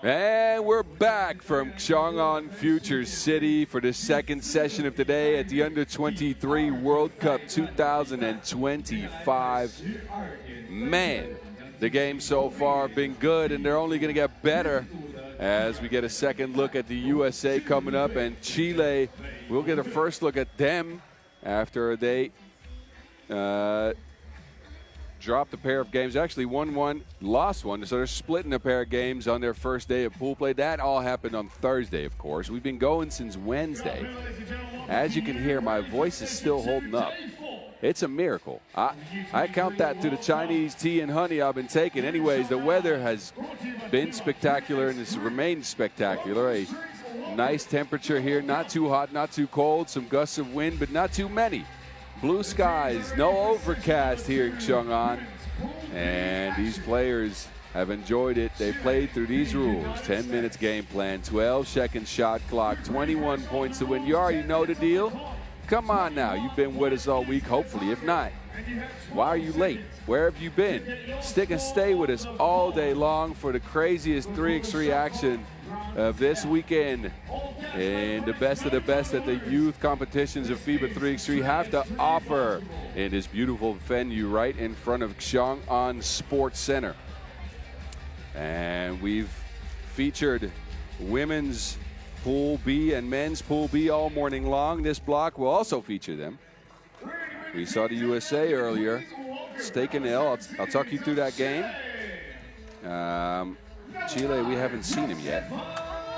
And we're back from Xiong An Future City for the second session of today at the U23 World Cup 2025. Man, the game so far been good, and they're only going to get better as we get a second look at the USA coming up, and Chile. We'll get a first look at them after they dropped a pair of games. Actually won one, lost one, so they're splitting a pair of games on their first day of pool play. That all happened on Thursday, of course. We've been going since Wednesday. As you can hear, my voice is still holding up. It's a miracle. I count that to the Chinese tea and honey I've been taking. Anyways, the weather has been spectacular, and it's remained spectacular. A nice temperature here, not too hot, not too cold, some gusts of wind, but not too many. Blue skies, no overcast here in Xiong An, and these players have enjoyed it. They played through these rules: 10 minutes game plan, 12-second shot clock, 21 points to win. You already know the deal. Come on now, you've been with us all week, hopefully. If not, why are you late? Where have you been? Stick and stay with us all day long for the craziest 3x3 action of this weekend, and the best of the best that the youth competitions of FIBA 3x3 have to offer in this beautiful venue right in front of Xiong An Sports Center. And we've featured women's Pool B and men's Pool B all morning long. This block will also feature them. We saw the USA earlier. Stake an L. I'll talk you through that game. Chile, we haven't seen him yet.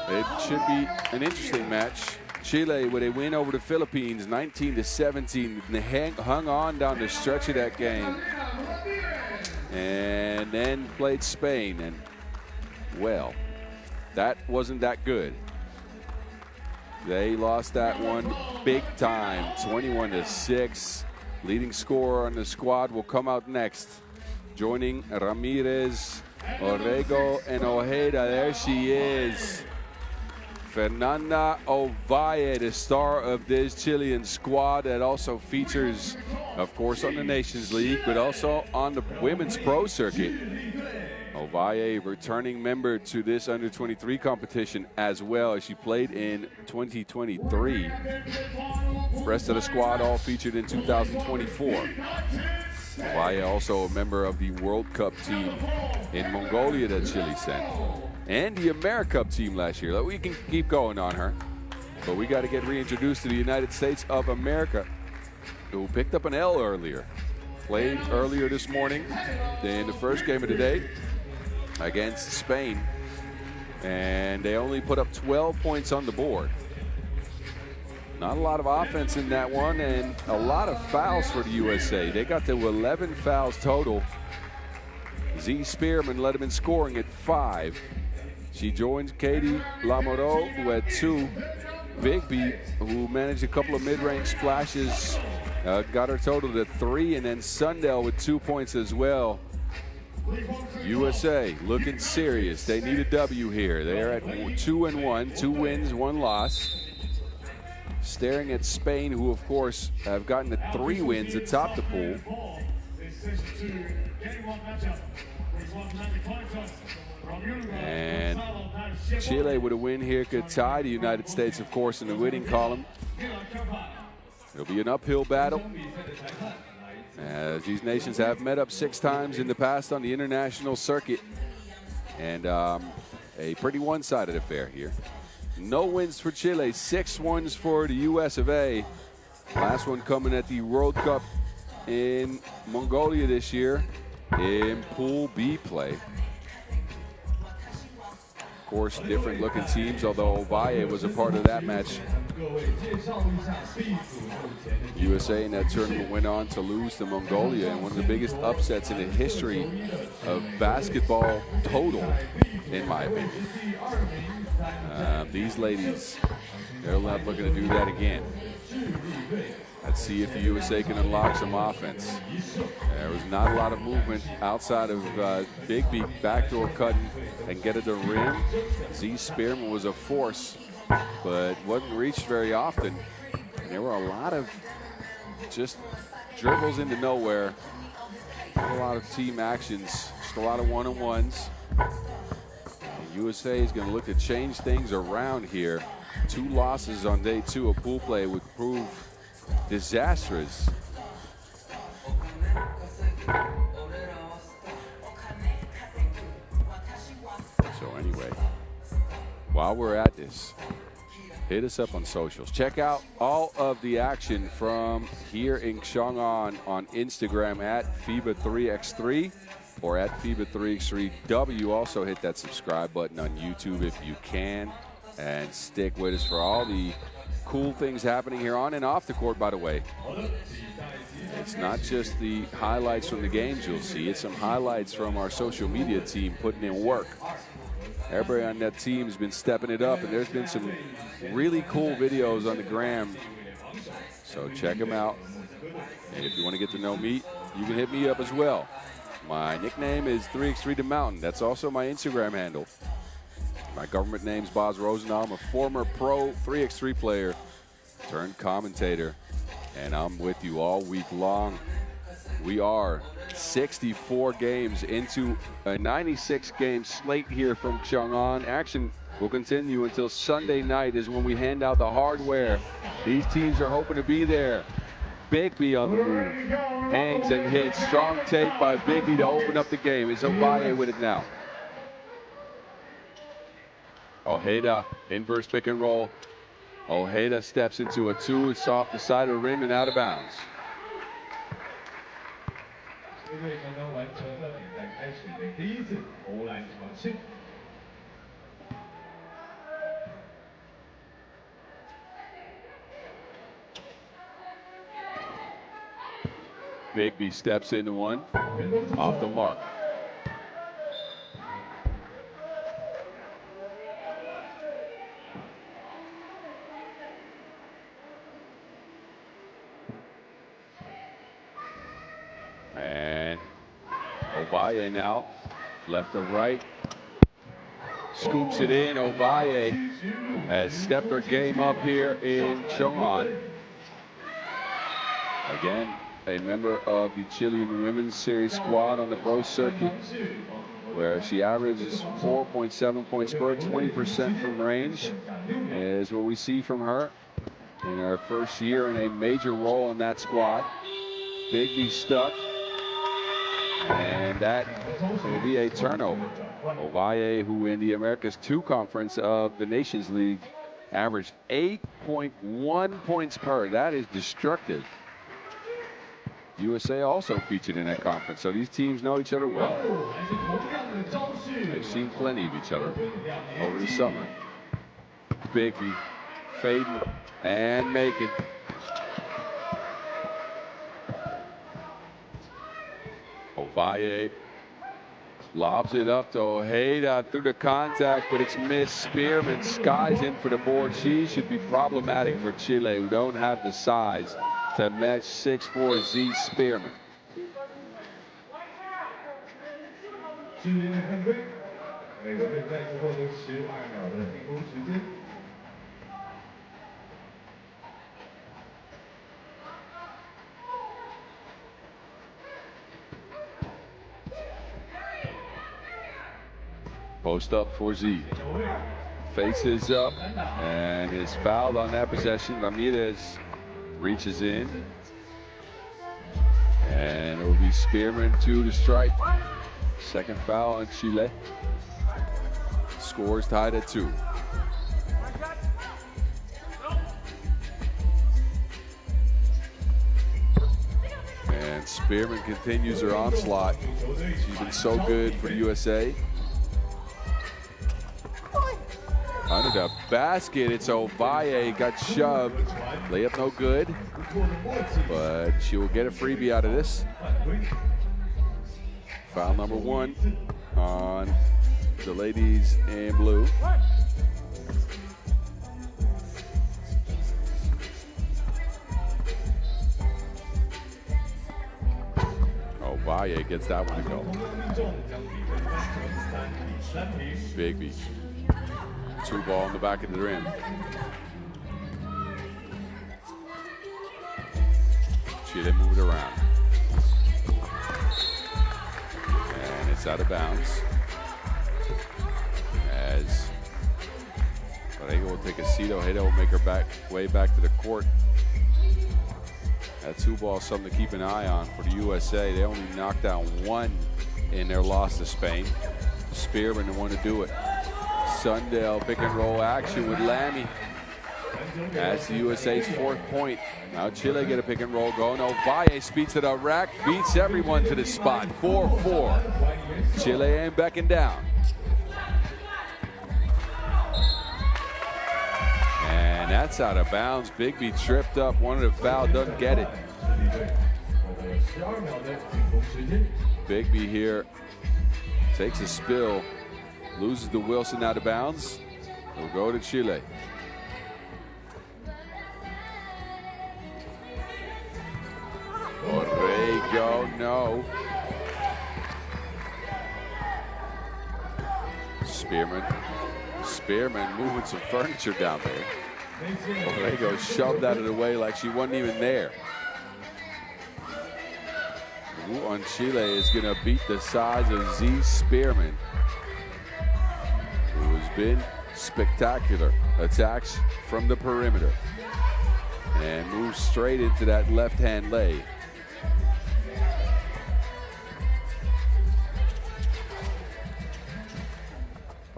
It should be an interesting match. Chile with a win over the Philippines, 19-17. They hung on down the stretch of that game. And then played Spain. And, well, that wasn't that good. They lost that one big time, 21-6. Leading scorer on the squad will come out next. Joining Ramirez, Orrego, and Ojeda. There she is. Fernanda Ovalle, the star of this Chilean squad that also features, of course, on the Nations League, but also on the Women's Pro Circuit. Ovalle, returning member to this under-23 competition as well, as she played in 2023. The rest of the squad all featured in 2024. Ovalle also a member of the World Cup team in Mongolia that Chile sent, and the AmeriCup team last year. We can keep going on her, but we got to get reintroduced to the United States of America, who picked up an L earlier. Played earlier this morning in the first game of the day against Spain, and they only put up 12 points on the board. Not a lot of offense in that one, and a lot of fouls for the USA. They got to 11 fouls total. Z Spearman led them in scoring at 5. She joins Katie Lamoureux, who had 2. Bigby, who managed a couple of mid-range splashes, got her total to 3, and then Sundell with 2 points as well. USA looking serious. They need a W here. They're at 2-1, 2 wins, 1 loss. Staring at Spain, who of course have gotten to 3 wins atop the pool. And Chile with a win here could tie the United States, of course, in the winning column. It'll be an uphill battle, as these nations have met up 6 times in the past on the international circuit, and a pretty one-sided affair here. No wins for Chile, 6 wins for the US of A. Last one coming at the World Cup in Mongolia this year in Pool B play. Of course, different looking teams, although Ovalle was a part of that match. USA in that tournament went on to lose to Mongolia in one of the biggest upsets in the history of basketball total, in my opinion. These ladies, they're not looking to do that again. Let's see if the USA can unlock some offense. There was not a lot of movement outside of Bigby backdoor cutting and get at the rim. Z Spearman was a force, but wasn't reached very often. And there were a lot of just dribbles into nowhere. Not a lot of team actions, just a lot of one-on-ones. USA is going to look to change things around here. 2 losses on day 2 of pool play would prove disastrous. So anyway, while we're at this, hit us up on socials. Check out all of the action from here in Xiong An on Instagram at FIBA 3x3 or at FIBA 3x3W. Also hit that subscribe button on YouTube if you can, and stick with us for all the cool things happening here on and off the court, by the way. It's not just the highlights from the games you'll see, it's some highlights from our social media team putting in work. Everybody on that team has been stepping it up, and there's been some really cool videos on the gram. So check them out. And if you want to get to know me, you can hit me up as well. My nickname is 3x3 The Mountain. That's also my Instagram handle. My government name's Boz Rosendahl. I'm a former pro 3x3 player turned commentator, and I'm with you all week long. We are 64 games into a 96-game slate here from Xiong An. Action will continue until Sunday night is when we hand out the hardware. These teams are hoping to be there. Bigby on the move. Hangs and hits. Strong take by Bigby to open up the game. It's Ovalle with it now. Ojeda, inverse pick and roll. Ojeda steps into a 2. It's off the side of the rim and out of bounds. Bigby steps into 1, off the mark. And Ovalle now, left to right, scoops it in. Ovalle has stepped her game up here in Xiong An. Again, a member of the Chilean Women's Series squad on the pro circuit, where she averages 4.7 points per 20% from range, is what we see from her in her first year in a major role in that squad. Bigby stuck, and that will be a turnover. Ovalle, who in the Americas 2 conference of the Nations League averaged 8.1 points per. That is destructive. USA also featured in that conference, so these teams know each other well. They've seen plenty of each other over the summer. Bigby fading and making. Ovalle lobs it up to Ojeda through the contact, but it's missed. Spearman skies in for the board. She should be problematic for Chile, who don't have the size to match 6'4" Z Spearman. Post up for Z. Faces up and is fouled on that possession. Ramirez reaches in, and it will be Spearman to the strike. Second foul on Chile. Scores tied at 2. And Spearman continues her onslaught. She's been so good for the USA. Under the basket, it's Ovalle, got shoved. Layup no good, but she will get a freebie out of this. Foul number 1 on the ladies in blue. Ovalle gets that one to go. Bigby. 2 ball in the back of the rim. Chile moved around. And it's out of bounds. take a seat. Ojeda will make her way back to the court. That 2-ball is something to keep an eye on for the USA. They only knocked down 1 in their loss to Spain. Spearman the one to do it. Sundell pick and roll action with Lammy. That's the USA's 4th point. Now Chile get a pick and roll going. Ovalle speeds to the rack, beats everyone to the spot. 4-4. Chile ain't backing down. And that's out of bounds. Bigby tripped up, wanted a foul, doesn't get it. Bigby here takes a spill, loses to Wilson out of bounds. He'll go to Chile. Orrego, no. Spearman moving some furniture down there. Orrego shoved out of the way like she wasn't even there. Wu on Chile is going to beat the size of Z Spearman, who has been spectacular. Attacks from the perimeter and moves straight into that left-hand lay.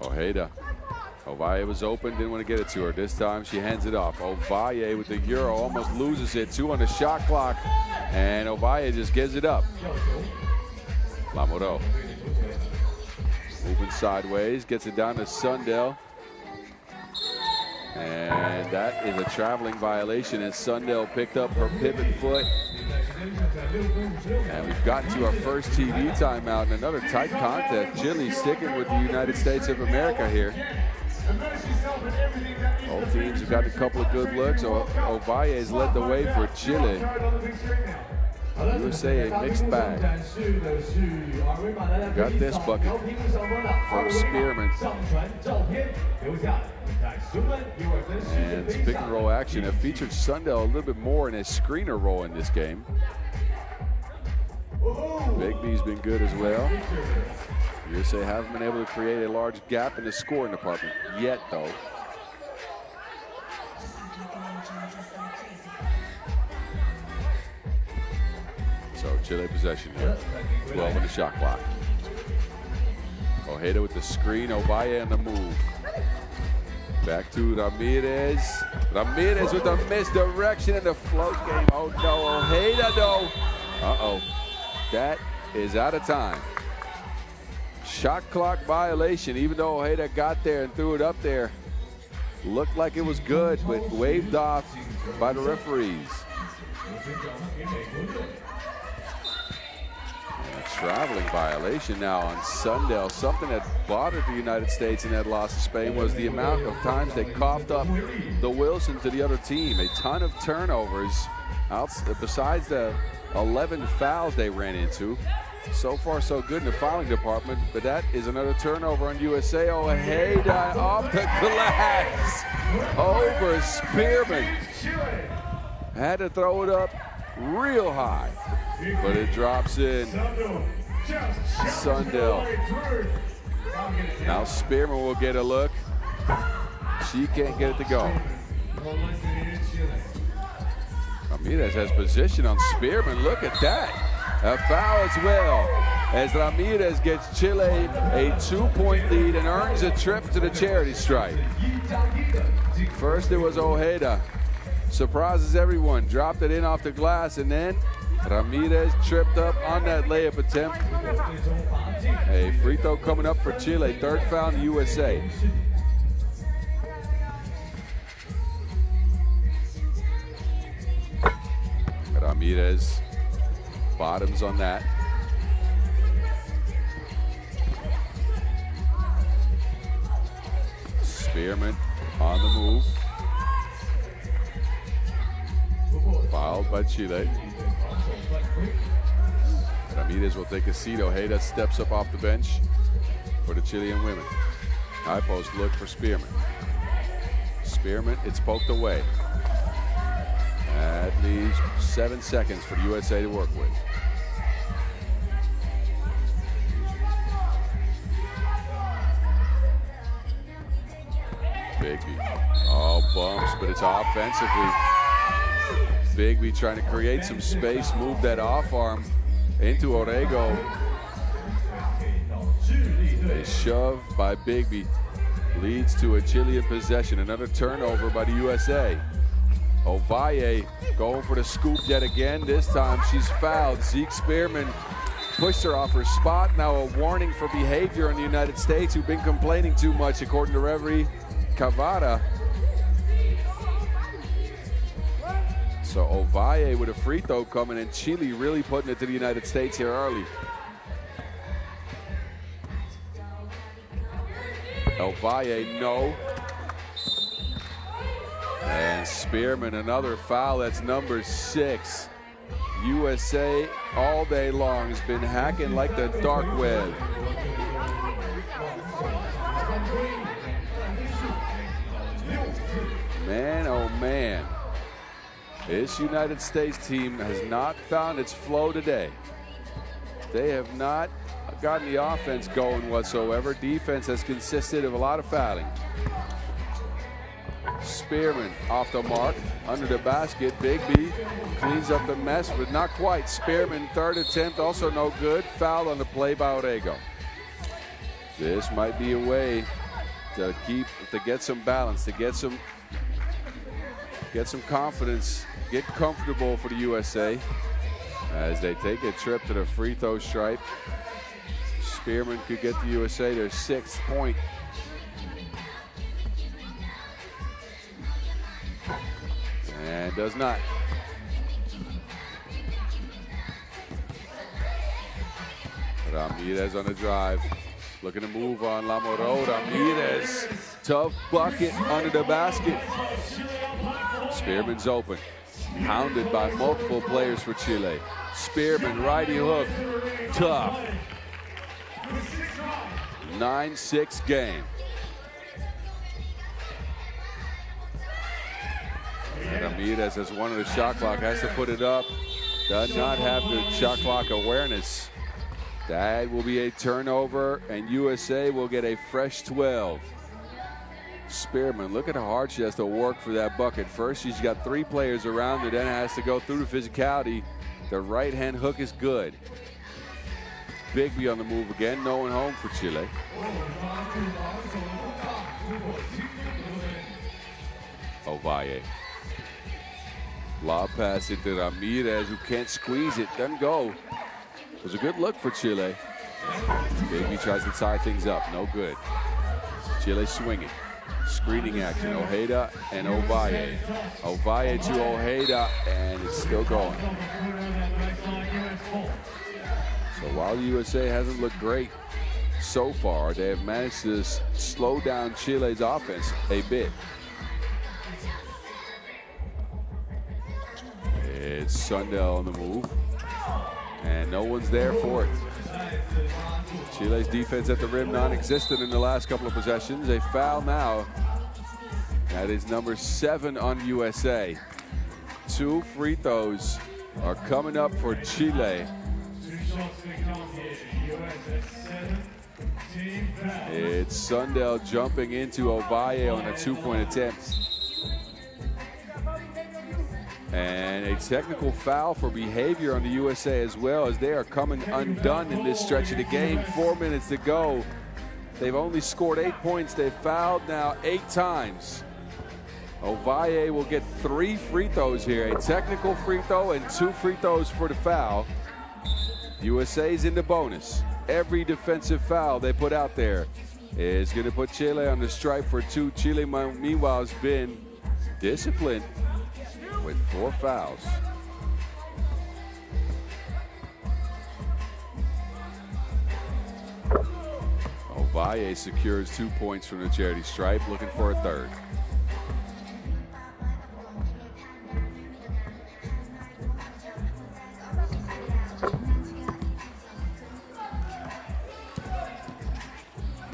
Ojeda. Ovalle was open, didn't want to get it to her. This time she hands it off. Ovalle with the Euro, almost loses it. 2 on the shot clock, and Ovalle just gives it up. Lamoureux moving sideways, gets it down to Sundell. And that is a traveling violation as Sundell picked up her pivot foot. And we've gotten to our first TV timeout in another tight contest. Chile sticking with the United States of America here. Both teams have got a couple of good looks. Ovalle has led the way for Chile. USA a mixed bag. Got this bucket from Spearman. And it's pick and roll action. It featured Sundell a little bit more in his screener role in this game. Bigby's been good as well. USA haven't been able to create a large gap in the scoring department yet, though. So Chile possession here. 12 on the shot clock. Ojeda with the screen. Ovalle on the move. Back to Ramirez. Ramirez with the misdirection in the float game. Oh no, Ojeda though. Uh-oh. That is out of time. Shot clock violation, even though Ojeda got there and threw it up there. Looked like it was good, but waved off by the referees. And a traveling violation now on Sundell. Something that bothered the United States in that loss to Spain was the amount of times they coughed up the Wilson to the other team. A ton of turnovers, besides the 11 fouls they ran into. So far, so good in the fouling department, but that is another turnover on USA. Ojeda off the glass over Spearman. Had to throw it up real high, but it drops in. Sundell. Now Spearman will get a look. She can't get it to go. Ramirez has position on Spearman. Look at that. A foul as well, as Ramirez gets Chile a 2-point lead and earns a trip to the charity stripe. First it was Ojeda. Surprises everyone, dropped it in off the glass, and then Ramirez tripped up on that layup attempt. A free throw coming up for Chile, 3rd foul in the USA. Ramirez bottoms on that. Spearman on the move. Fouled by Chile. Ramirez will take a seat. Ojeda steps up off the bench for the Chilean women. High post look for Spearman. Spearman, it's poked away. That leaves 7 seconds for the USA to work with. Bigby. Oh, bumps, but it's offensively. Bigby trying to create some space, move that off arm into Orrego. A shove by Bigby leads to a Chilean possession. Another turnover by the USA. Ovalle going for the scoop yet again. This time she's fouled. Zeke Spearman pushed her off her spot. Now a warning for behavior in the United States, who've been complaining too much, according to referee Cavada. So Ovalle with a free throw coming, and Chile really putting it to the United States here early. Ovalle, no. And Spearman, another foul. That's number 6. USA all day long has been hacking like the dark web. Man, oh man. This United States team has not found its flow today. They have not gotten the offense going whatsoever. Defense has consisted of a lot of fouling. Spearman off the mark, under the basket. Bigby cleans up the mess, but not quite. Spearman, third attempt, also no good. Foul on the play by Orrego. This might be a way to get some balance, to get some confidence, get comfortable for the USA as they take a trip to the free throw stripe. Spearman could get the USA their 6th point. And does not. Ramirez on the drive. Looking to move on Lamoro. Ramirez, tough bucket under the basket. Spearman's open. Hounded by multiple players for Chile. Spearman, righty hook. Tough. 9-6 game. Ramirez has one of the shot clock, has to put it up. Does not have the shot clock awareness. That will be a turnover, and USA will get a fresh 12. Spearman, look at how hard she has to work for that bucket. First, she's got 3 players around her, then has to go through the physicality. The right-hand hook is good. Bigby on the move again, no one home for Chile. Ovalle. Lob pass into Ramirez, who can't squeeze it, doesn't go. It was a good look for Chile. Bigby tries to tie things up, no good. Chile swinging. Screening action, Ojeda and Ovalle. Ovalle to Ojeda, and it's still going. So while the USA hasn't looked great so far, they have managed to slow down Chile's offense a bit. It's Sundell on the move, and no one's there for it. Chile's defense at the rim non-existent in the last couple of possessions. A foul now. That is number 7 on USA. 2 free throws are coming up for Chile. It's Sundell jumping into Ovalle on a 2-point attempt. And a technical foul for behavior on the USA as well, as they are coming undone in this stretch of the game. 4 minutes to go. They've only scored 8 points. They've fouled now 8 times. Ovalle will get 3 free throws here. A technical free throw and 2 free throws for the foul. USA's in the bonus. Every defensive foul they put out there is going to put Chile on the stripe for 2. Chile, meanwhile, has been disciplined with 4 fouls. Ovalle secures 2 points from the charity stripe, looking for a 3rd.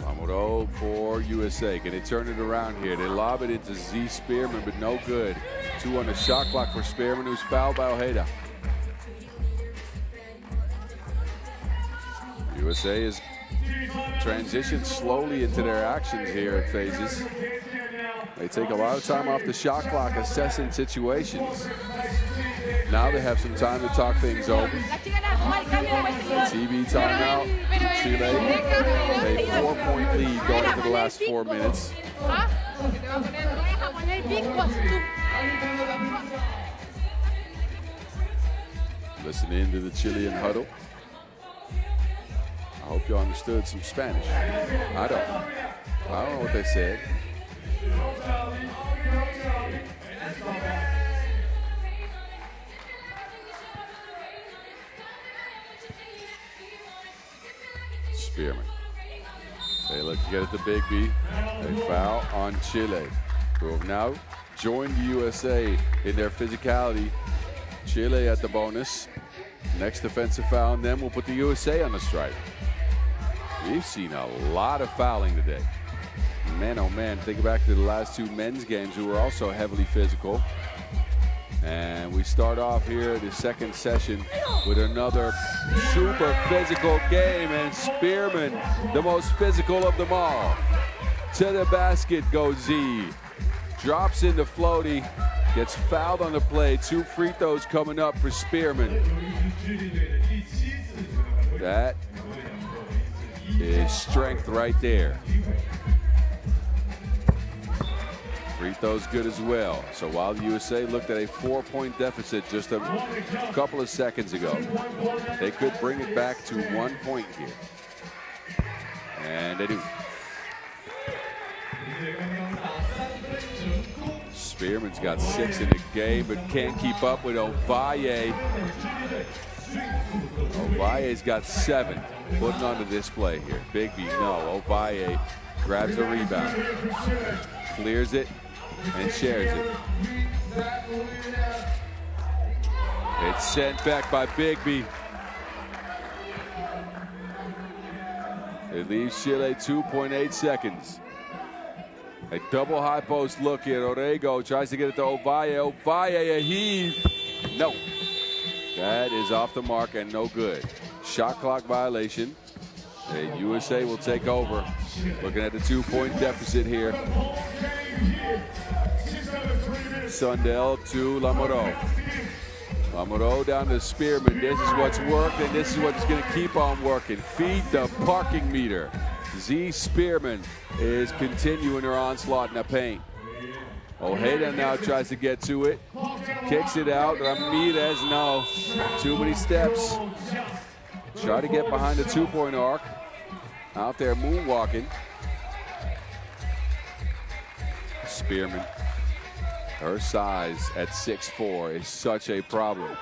Lamoro for USA. Can they turn it around here? They lob it into Z Spearman, but no good. 2 on the shot clock for Spearman, who's fouled by Ojeda. USA is transition slowly into their actions here at phases. They take a lot of time off the shot clock assessing situations. Now they have some time to talk things over. TV timeout. Chile, a 4-point lead going into the last 4 minutes. Listen in to the Chilean huddle. I hope you understood some Spanish. I don't know what they said. Spearman. They look to get it to Bigby. They foul on Chile, who have now joined the USA in their physicality. Chile at the bonus. Next defensive foul on them will put the USA on the strike. We've seen a lot of fouling today. Man, oh man, think back to the last 2 men's games who were also heavily physical. And we start off here the second session with another super physical game, and Spearman, the most physical of them all. To the basket goes Z. Drops into floaty, gets fouled on the play. 2 free throws coming up for Spearman. That is strength right there. Free throws good as well. So while the USA looked at a 4-point deficit just a couple of seconds ago, they could bring it back to 1 point here. And they do. Spearman's got 6 in the game, but can't keep up with Ovalle. Ovalle's got 7. Putting on the display here. Bigby, no. Ovalle grabs the rebound. Clears it and shares it. It's sent back by Bigby. It leaves Chile 2.8 seconds. A double high post look here. Orrego tries to get it to Ovalle. Ovalle, a heave. No. That is off the mark and no good. Shot clock violation. The USA will take over. Looking at the 2-point deficit here. Sundell to Lamoureux. Lamoureux down to Spearman. This is what's worked, and this is what's going to keep on working. Feed the parking meter. Z Spearman is continuing her onslaught in the paint. Ojeda now tries to get to it. Kicks it out. Ramirez, no. Too many steps. Try to get behind the 2-point arc. Out there moonwalking. Spearman. Her size at 6'4" is such a problem.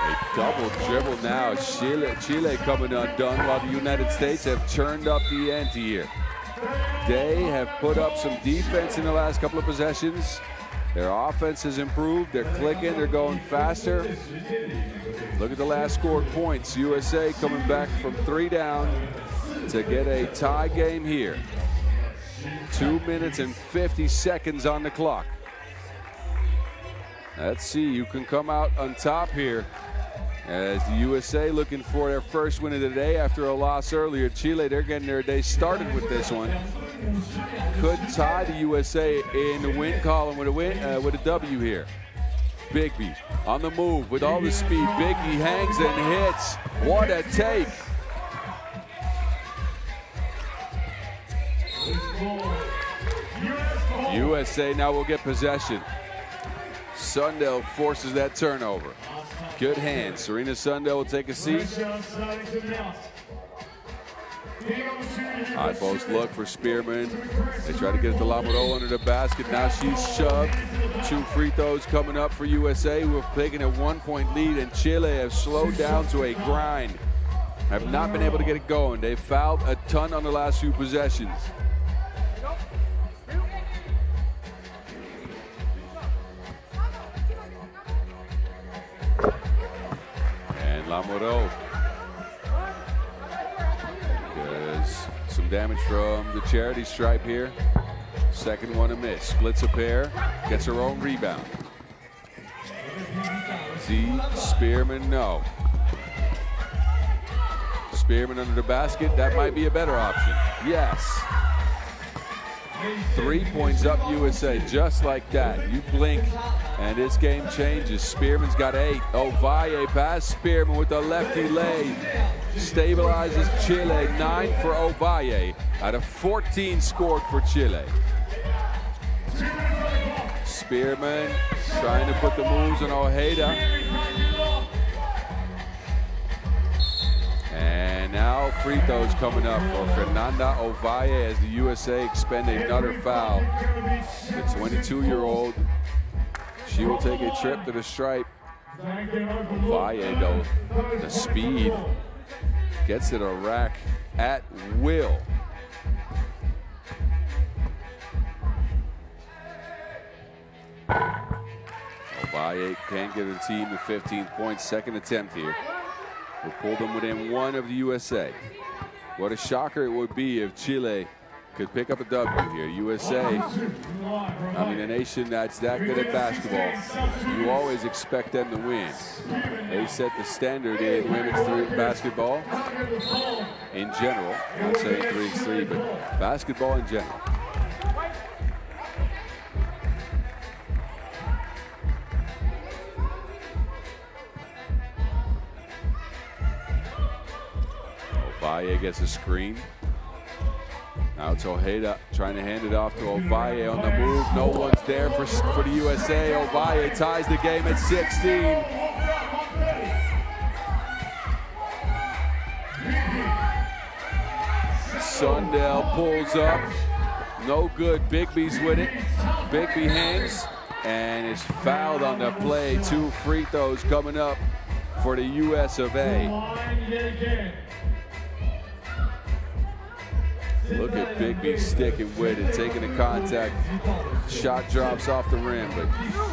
A double dribble now. Chile coming undone while the United States have turned up the ante here. They have put up some defense in the last couple of possessions. Their offense has improved. They're clicking. They're going faster. Look at the last scored points. USA coming back from 3 down to get a tie game here. 2 minutes and 50 seconds on the clock. Let's see who can come out on top here. As the USA looking for their first win of the day after a loss earlier. Chile, they're getting their day started with this one. Could tie the USA in the win column with a W here. Bigby on the move with all the speed. Bigby hangs and hits. What a take. USA now will get possession. Sundell forces that turnover. Good hands. Serena Sundell will take a seat. High post look for Spearman. They try to get it to Lamoureux under the basket. Now she's shoved. 2 free throws coming up for USA, who have taken a 1-point lead, and Chile have slowed down to a grind. Have not been able to get it going. They've fouled a ton on the last few possessions. And Lamoureux. Some damage from the charity stripe here. Second one a miss. Splits a pair. Gets her own rebound. see Spearman? No. Spearman under the basket, that might be a better option. Yes. 3 points up USA, just like that. You blink and this game changes. Spearman's got 8. Ovalle past Spearman with the lefty lay. Stabilizes Chile. 9 for Ovalle out of 14 scored for Chile. Spearman trying to put the moves on Ojeda. And now free throws coming up for Fernanda Ovalle as the USA expend another foul. The 22-year-old, she will take a trip to the stripe. Ovalle, though, the speed, gets to the rack at will. Ovalle can't get the team to 15 points. Second attempt here. Will pull them within 1 of the USA. What a shocker it would be if Chile could pick up a W here. USA, I mean, a nation that's that good at basketball, you always expect them to win. They set the standard in women's basketball in general. I'm not saying 3x3, but basketball in general. Ovalle gets a screen. Now it's Ojeda trying to hand it off to Ovalle on the move. No one's there for the USA. Ovalle ties the game at 16. Sundell pulls up. No good. Bigby's with it. Bigby hangs and is fouled on the play. 2 free throws coming up for the US of A. Look at Bigby sticking with it, taking the contact. Shot drops off the rim, but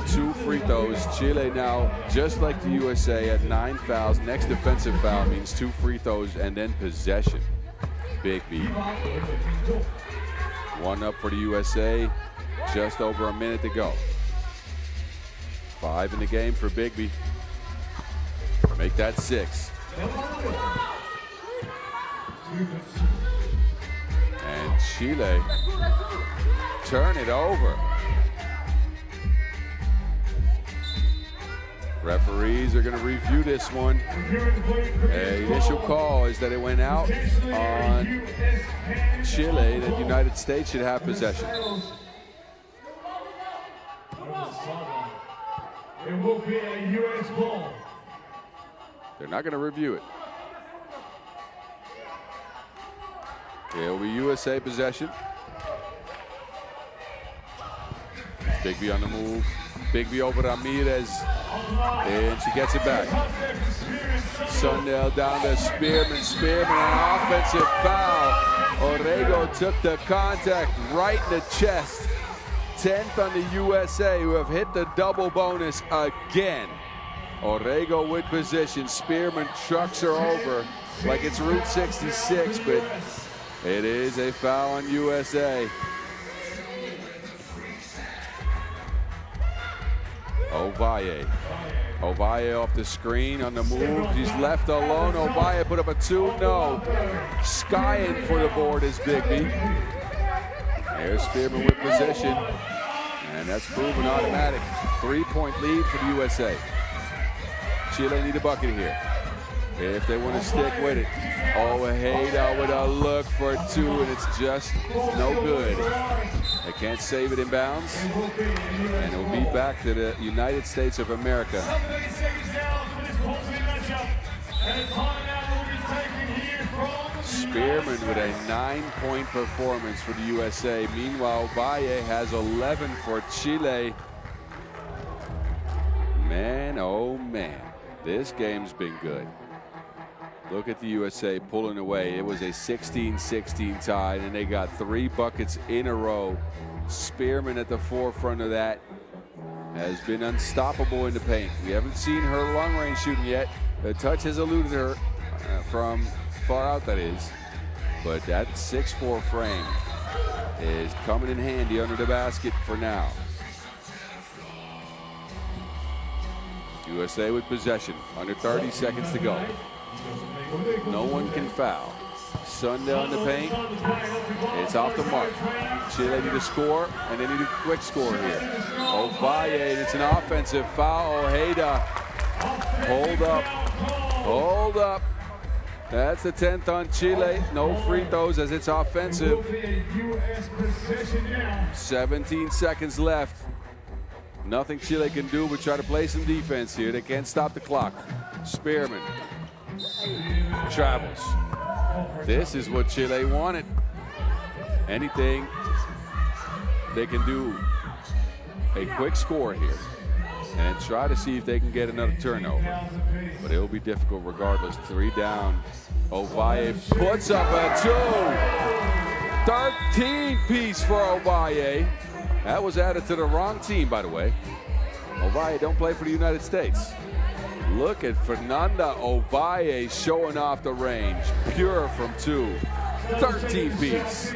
2 free throws. Chile now, just like the USA, at 9 fouls. Next defensive foul means 2 free throws and then possession. Bigby. 1 up for the USA. Just over a minute to go. 5 in the game for Bigby. Make that 6. And Chile turn it over. Referees are going to review this one. The initial call is that it went out on Chile, that the United States should have possession. It will be a US ball. They're not going to review it. It'll be USA possession. Bigby on the move. Bigby over Ramirez. And she gets it back. Sundell down to Spearman. Spearman, an offensive foul. Orrego took the contact right in the chest. 10th on the USA, who have hit the double bonus again. Orrego with position. Spearman trucks her over like it's Route 66, but it is a foul on USA. Ovalle. Ovalle off the screen on the move. He's left alone. Ovalle put up a 2. No. Skying for the board is Bigby. There's Spearman with position. And that's proven automatic. 3-point lead for the USA. Chile need a bucket here if they want to stick with it. Ojeda with a look for 2, and it's just no good. They can't save it in bounds, and it will be back to the United States of America. Spearman with a 9-point performance for the USA. Meanwhile, Valle has 11 for Chile. Man, oh man, this game's been good. Look at the USA pulling away. It was a 16-16 tie, and they got 3 buckets in a row. Spearman at the forefront of that has been unstoppable in the paint. We haven't seen her long-range shooting yet. The touch has eluded her from far out, that is. But that 6'4" frame is coming in handy under the basket for now. USA with possession. Under 30 seconds to go. No one can foul. Sunday in the paint. It's off the mark. Chile need to score, and they need a quick score here. Ovalle, and it's an offensive foul. Ojeda, hold up. Hold up. That's the 10th on Chile. No free throws as it's offensive. 17 seconds left. Nothing Chile can do but try to play some defense here. They can't stop the clock. Spearman travels. This is what Chile wanted. Anything they can do, a quick score here and try to see if they can get another turnover. But it will be difficult regardless. 3 down. Ovalle puts up a 2. 13-piece for Ovalle. That was added to the wrong team, by the way. Ovalle don't play for the United States. Look at Fernanda Ovalle showing off the range. Pure from 2. 13-piece.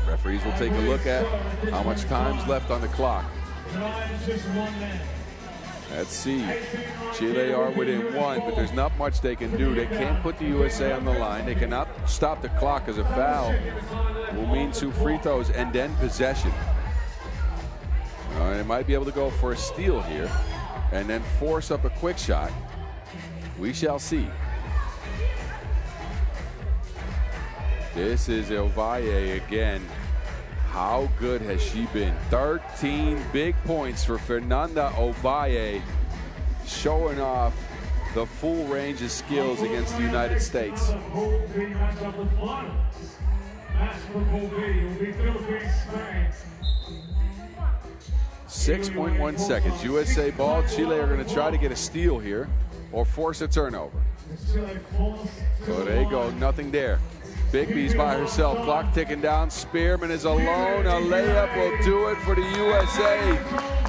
Referees will take a look at how much time's left on the clock. Let's see. Chile are within 1, but there's not much they can do. They can't put the USA on the line. They cannot stop the clock, as a foul will mean 2 free throws and then possession. They might be able to go for a steal here and then force up a quick shot. We shall see. This is Ovalle again. How good has she been? 13 big points for Fernanda Ovalle, showing off the full range of skills against the United States. 6.1 seconds. USA ball. Chile are going to try to get a steal here or force a turnover. So there you go. Nothing there. Bigby's by herself. Clock ticking down. Spearman is alone. A layup will do it for the USA,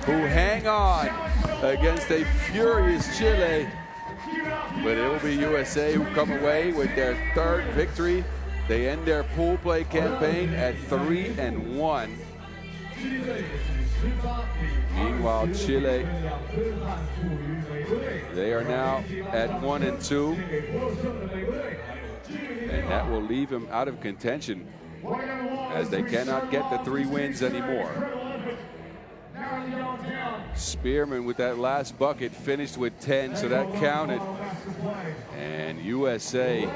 who hang on against a furious Chile. But it will be USA who come away with their 3rd victory. They end their pool play campaign at 3-1. Meanwhile, Chile, they are now at 1-2. And that will leave him out of contention, as they cannot get the 3 wins anymore. Spearman with that last bucket finished with 10, so that counted. And USA,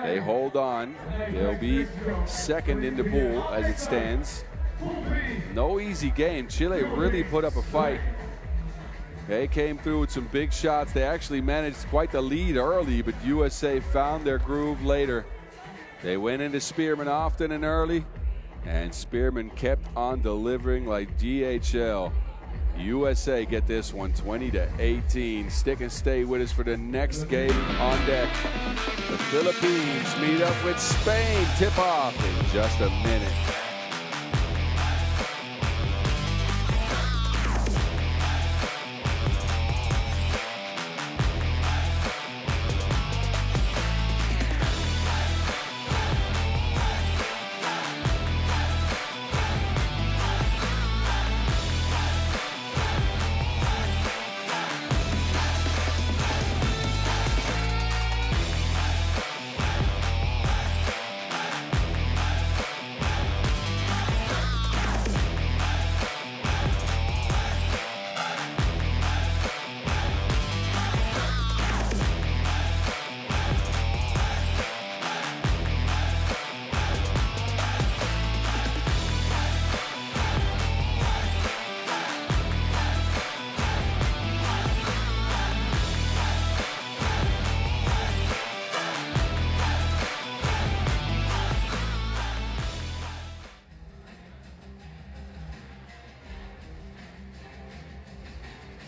they hold on. They'll be 2nd in the pool as it stands. No easy game. Chile really put up a fight. They came through with some big shots. They actually managed quite the lead early, but USA found their groove later. They went into Spearman often and early, and Spearman kept on delivering like DHL. USA get this one 20-18. Stick and stay with us for the next game on deck. The Philippines meet up with Spain. Tip off in just a minute.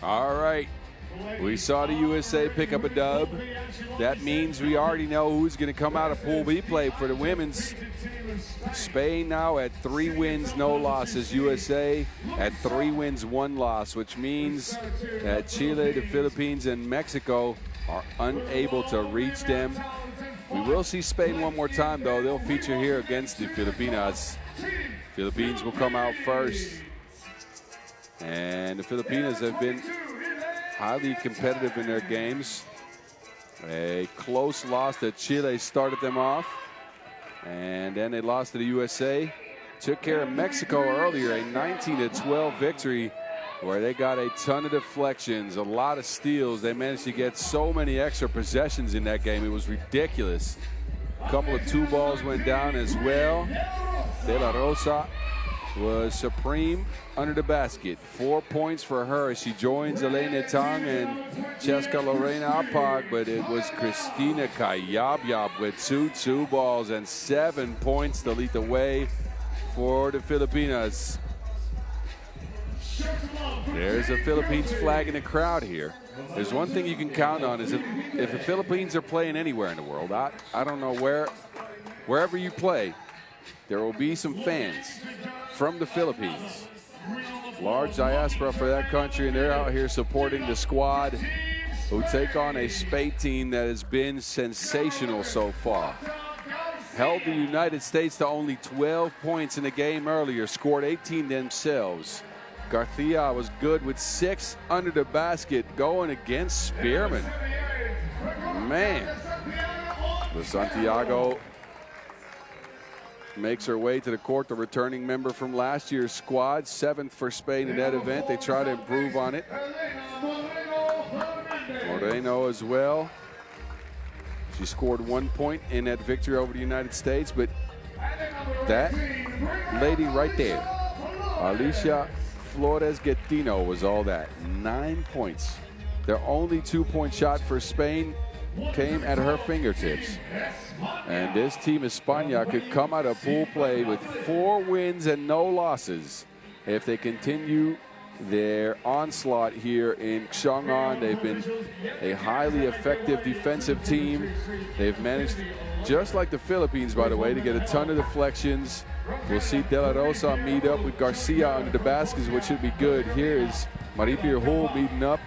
All right, we saw the USA pick up a dub. That means we already know who's going to come out of Pool B play for the women's. Spain now at 3 wins, no losses. USA at 3 wins, 1 loss, which means that Chile, the Philippines, and Mexico are unable to reach them. We will see Spain one more time, though. They'll feature here against the Filipinas. Philippines will come out first. And the Filipinas have been highly competitive in their games. A close loss to Chile started them off. And then they lost to the USA. Took care of Mexico earlier, a 19-12 victory where they got a ton of deflections, a lot of steals. They managed to get so many extra possessions in that game. It was ridiculous. A couple of 2 balls went down as well. De La Rosa was supreme under the basket. 4 points for her. She joins Elena Tang and Cheska Lorena Apag, but it was Christina Kayabyab with 2 balls and 7 points to lead the way for the Filipinas. There's a Philippines flag in the crowd here. There's one thing you can count on is if the Philippines are playing anywhere in the world, I don't know wherever you play, there will be some fans from the Philippines. Large diaspora for that country, and they're out here supporting the squad who take on a Spain team that has been sensational so far. Held the United States to only 12 points in the game earlier, scored 18 themselves. Garcia was good with 6 under the basket going against Spearman. Man. The Santiago makes her way to the court, the returning member from last year's squad, 7th for Spain in that event. They try to improve on it. Moreno as well. She scored 1 point in that victory over the United States, but that lady right there, Alicia Flores Getino, was all that. 9 points. Their only 2-point shot for Spain came at her fingertips. And this team, España, could come out of pool play with 4 wins and no losses if they continue their onslaught here in Xiong An. They've been a highly effective defensive team. They've managed, just like the Philippines, by the way, to get a ton of deflections. We'll see De La Rosa meet up with Garcia under the baskets, which should be good. Here is Maripir Hull meeting up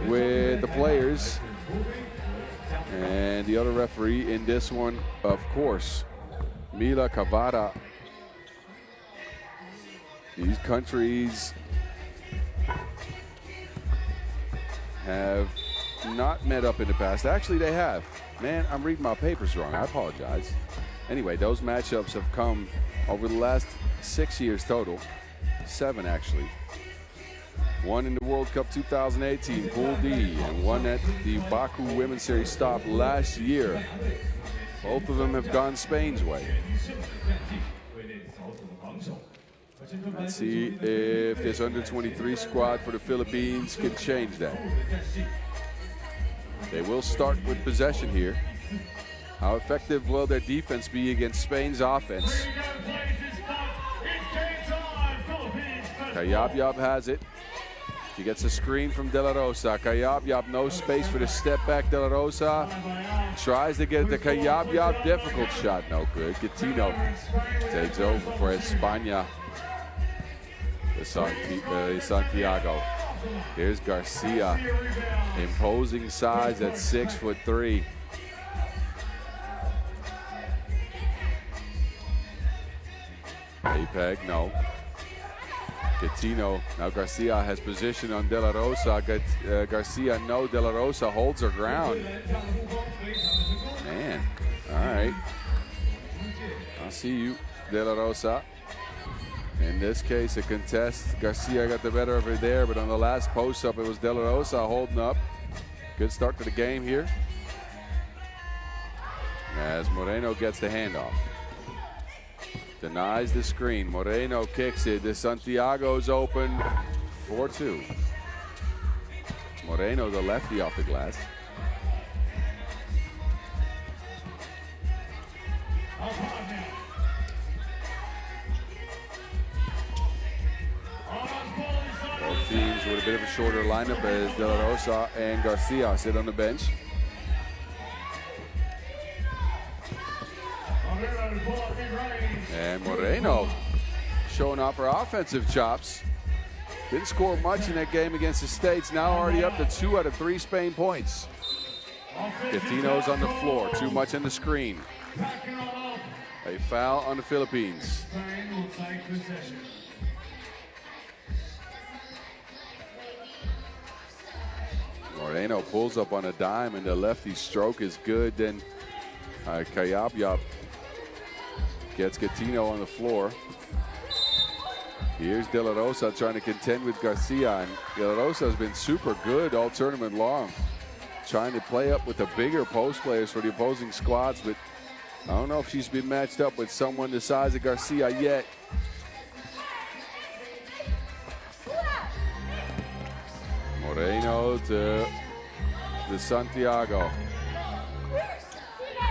with the players. And the other referee in this one, of course, Mila Cavada. These countries have not met up in the past. Actually, they have. Man, I'm reading my papers wrong. I apologize. Anyway, those matchups have come over the last 6 years total. 7, actually. 1 in the World Cup 2018, Pool D, and 1 at the Baku Women's Series stop last year. Both of them have gone Spain's way. Let's see if this under-23 squad for the Philippines can change that. They will start with possession here. How effective will their defense be against Spain's offense? Kayabyab has it. She gets a screen from De La Rosa. Kayabyab, no space for the step back. De La Rosa tries to get it to Kayabyab. Difficult shot, no good. Getino takes over for España. Santiago. Here's Garcia, imposing size at 6'3". APEG, no. Getino, now Garcia has position on De La Rosa. Garcia, no. De La Rosa holds her ground. Man, all right. I see you, De La Rosa. In this case, a contest. Garcia got the better of her there, but on the last post-up, it was De La Rosa holding up. Good start to the game here. As Moreno gets the handoff. Denies the screen. Moreno kicks it. De Santiago's open. 4-2. Moreno, the lefty, off the glass. Both teams with a bit of a shorter lineup as De La Rosa and Garcia sit on the bench. And Moreno showing off her offensive chops. Didn't score much in that game against the States. Now already up to 2 out of 3 Spain points. Getino's on the floor. Too much on the screen. A foul on the Philippines. Moreno pulls up on a dime, and the lefty stroke is good. Then Kayab gets Gatino on the floor. Here's De La Rosa trying to contend with Garcia, and De La Rosa has been super good all tournament long, trying to play up with the bigger post players for the opposing squads, but I don't know if she's been matched up with someone the size of Garcia yet. Moreno to Santiago.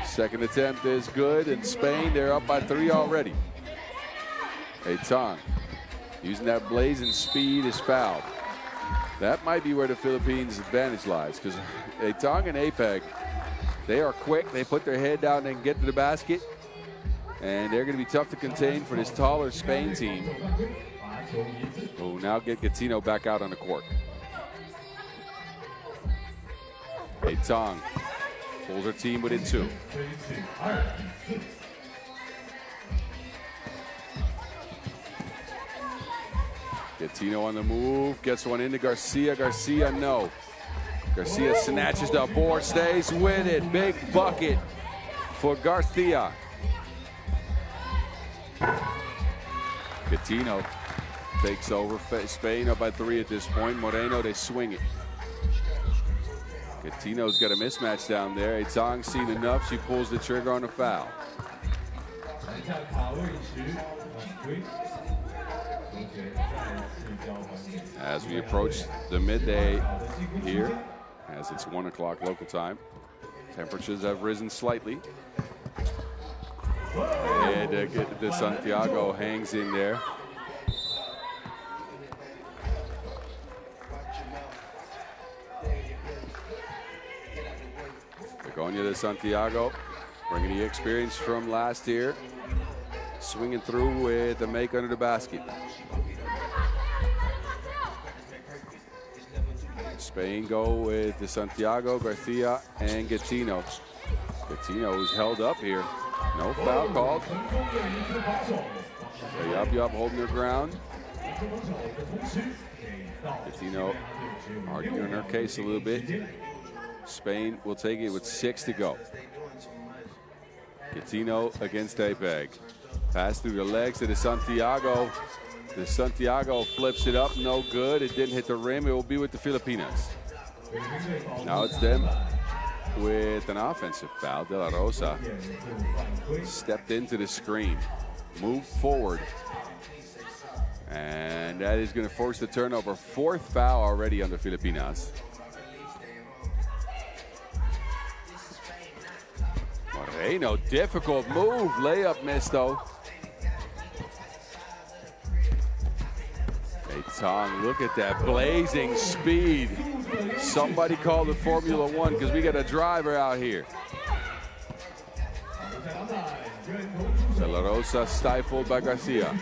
Second attempt is good, and Spain, they're up by 3 already. Tong using that blazing speed is fouled. That might be where the Philippines' advantage lies, because Tong and APEC, they are quick. They put their head down and get to the basket, and they're going to be tough to contain for this taller Spain team, who will now get Gatino back out on the court. Tong pulls her team within 2. Gatino on the move, gets one into Garcia. Garcia, no. Garcia snatches the board, stays with it. Big bucket for Garcia. Gatino takes over. Spain up by 3 at this point. Moreno, they swing it. Gatino's got a mismatch down there. Tong's seen enough. She pulls the trigger on a foul. As we approach the midday here, as it's 1 o'clock local time, temperatures have risen slightly. And De Santiago hangs in there. Begonia De Santiago, bringing the experience from last year, swinging through with a make under the basket. Spain go with De Santiago, Garcia, and Gatino. Gatino is held up here. No foul called. Yab holding her ground. Gatino arguing her case a little bit. Spain will take it with 6 to go. Gatino against APEC. Pass through the legs to De Santiago. De Santiago flips it up, no good. It didn't hit the rim. It will be with the Filipinas. Now it's them with an offensive foul. De La Rosa stepped into the screen, moved forward, and that is going to force the turnover. 4th foul already on the Filipinas. Moreno, difficult move. Layup missed though. Tong, look at that blazing speed. Somebody call the Formula 1 because we got a driver out here. De La Rosa stifled by Garcia.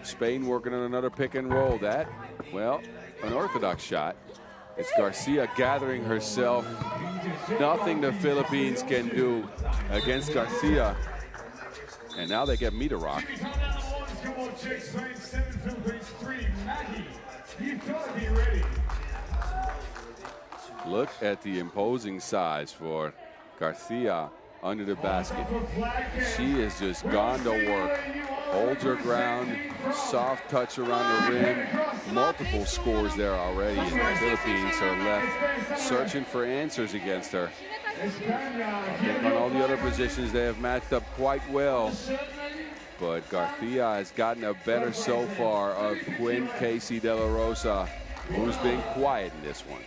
Spain working on another pick and roll. That, well, an orthodox shot. It's Garcia gathering herself. Nothing the Philippines can do against Garcia. And now they get me to rock. Look at the imposing size for Garcia under the basket. She has just gone to work. Holds her ground, soft touch around the rim. Multiple scores there already, and the Philippines are left searching for answers against her. I think on all the other positions they have matched up quite well. But Garcia has gotten a better so far of Quinn Casey De La Rosa, who's been quiet in this one.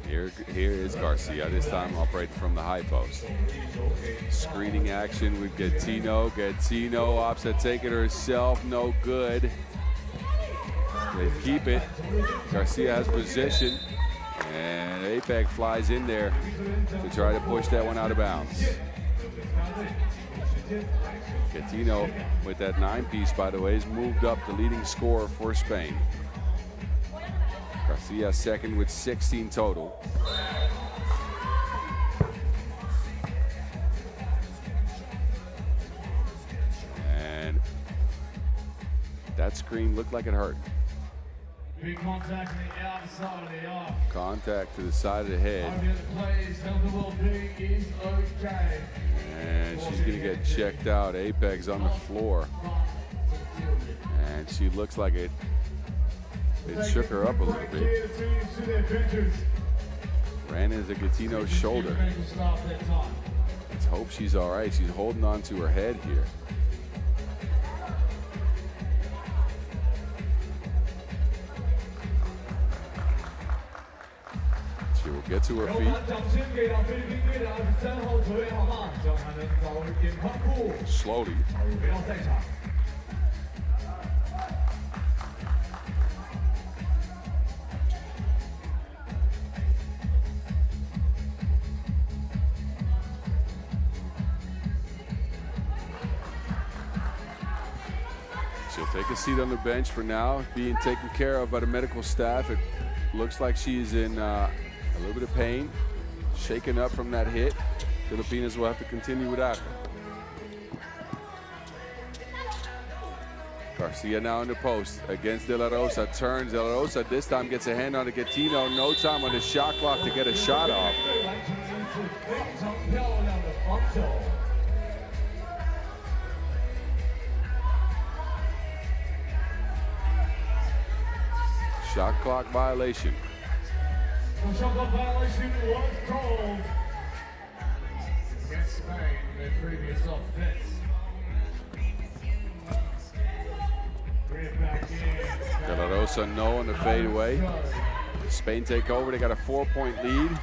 Here is Garcia, this time operating from the high post. Screening action with Gatino. Gatino opts to take it herself, no good. They keep it. Garcia has position, and APEC flies in there to try to push that one out of bounds. Gatino, with that 9-piece, by the way, has moved up the leading scorer for Spain. Garcia second with 16 total. That screen looked like it hurt. Big contact on the outside of the arm. Contact to the side of the head. Health and well-being is okay. And she's going to get checked out. Apex on the floor. And she looks like it shook her up a little bit. Ran into Gattino's shoulder. Let's hope she's all right. She's holding on to her head here. She will get to her feet. Slowly. She'll take a seat on the bench for now, being taken care of by the medical staff. It looks like she's in a little bit of pain, shaken up from that hit. Filipinas will have to continue without her. Garcia now in the post against De La Rosa. Turns. De La Rosa this time gets a hand on the Gattino. No time on the shot clock to get a shot off. Shot clock violation. The shot clock violation was called against Spain in their previous offense. Bring it back in. De La Rosa no on the fadeaway. Spain take over. They got a 4-point lead.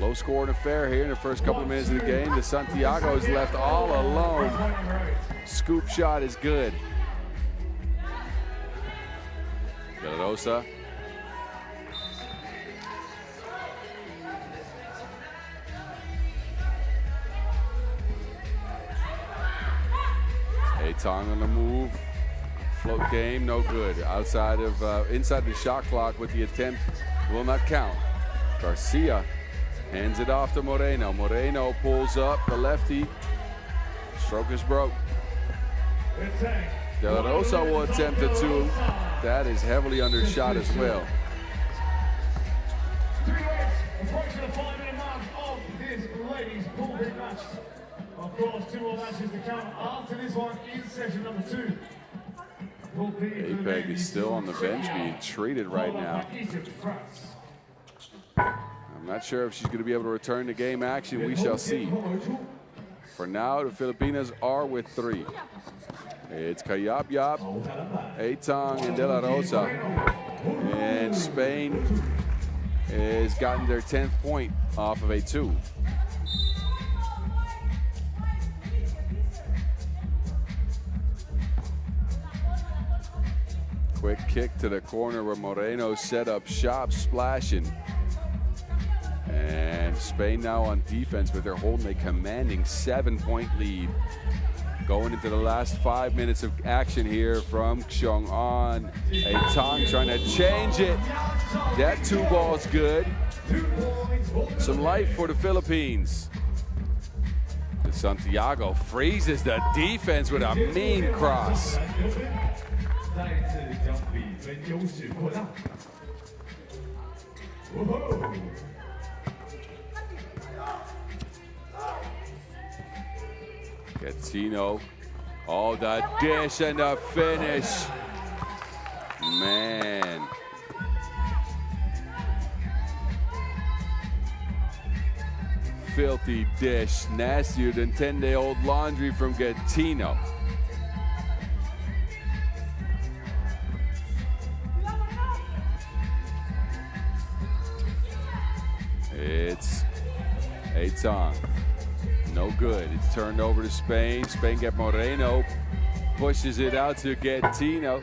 Low scoring affair here in the first couple of minutes of the game. De Santiago is left all alone. Scoop shot is good. De La Rosa. Tong on the move. Float game, no good. Outside of, inside the shot clock with the attempt will not count. Garcia hands it off to Moreno. Moreno pulls up the lefty. Stroke is broke. De La Rosa will attempt a two. That is heavily undershot as well. Approaching the 5-minute mark of this ladies' pool big match. Of course, 2 more matches to come after this one in session number 2. Apeg is still on the bench being treated right now. I'm not sure if she's going to be able to return to game action. We shall see. For now, the Filipinas are with 3. It's Kayap Yap, Atong, and De La Rosa. And Spain has gotten their 10th point off of a 2. Quick kick to the corner where Moreno set up shop, splashing. And Spain now on defense, but they're holding a commanding 7-point lead. Going into the last 5 minutes of action here from Xiong An. Tong trying to change it. That 2 ball's good. Some life for the Philippines. De Santiago freezes the defense with a mean cross. Gattino, oh, the dish and the finish. Man. Filthy dish, nastier than 10-day-old laundry from Gattino. It's Atong. No good. It's turned over to Spain. Spain get Moreno. Pushes it out to Gattino.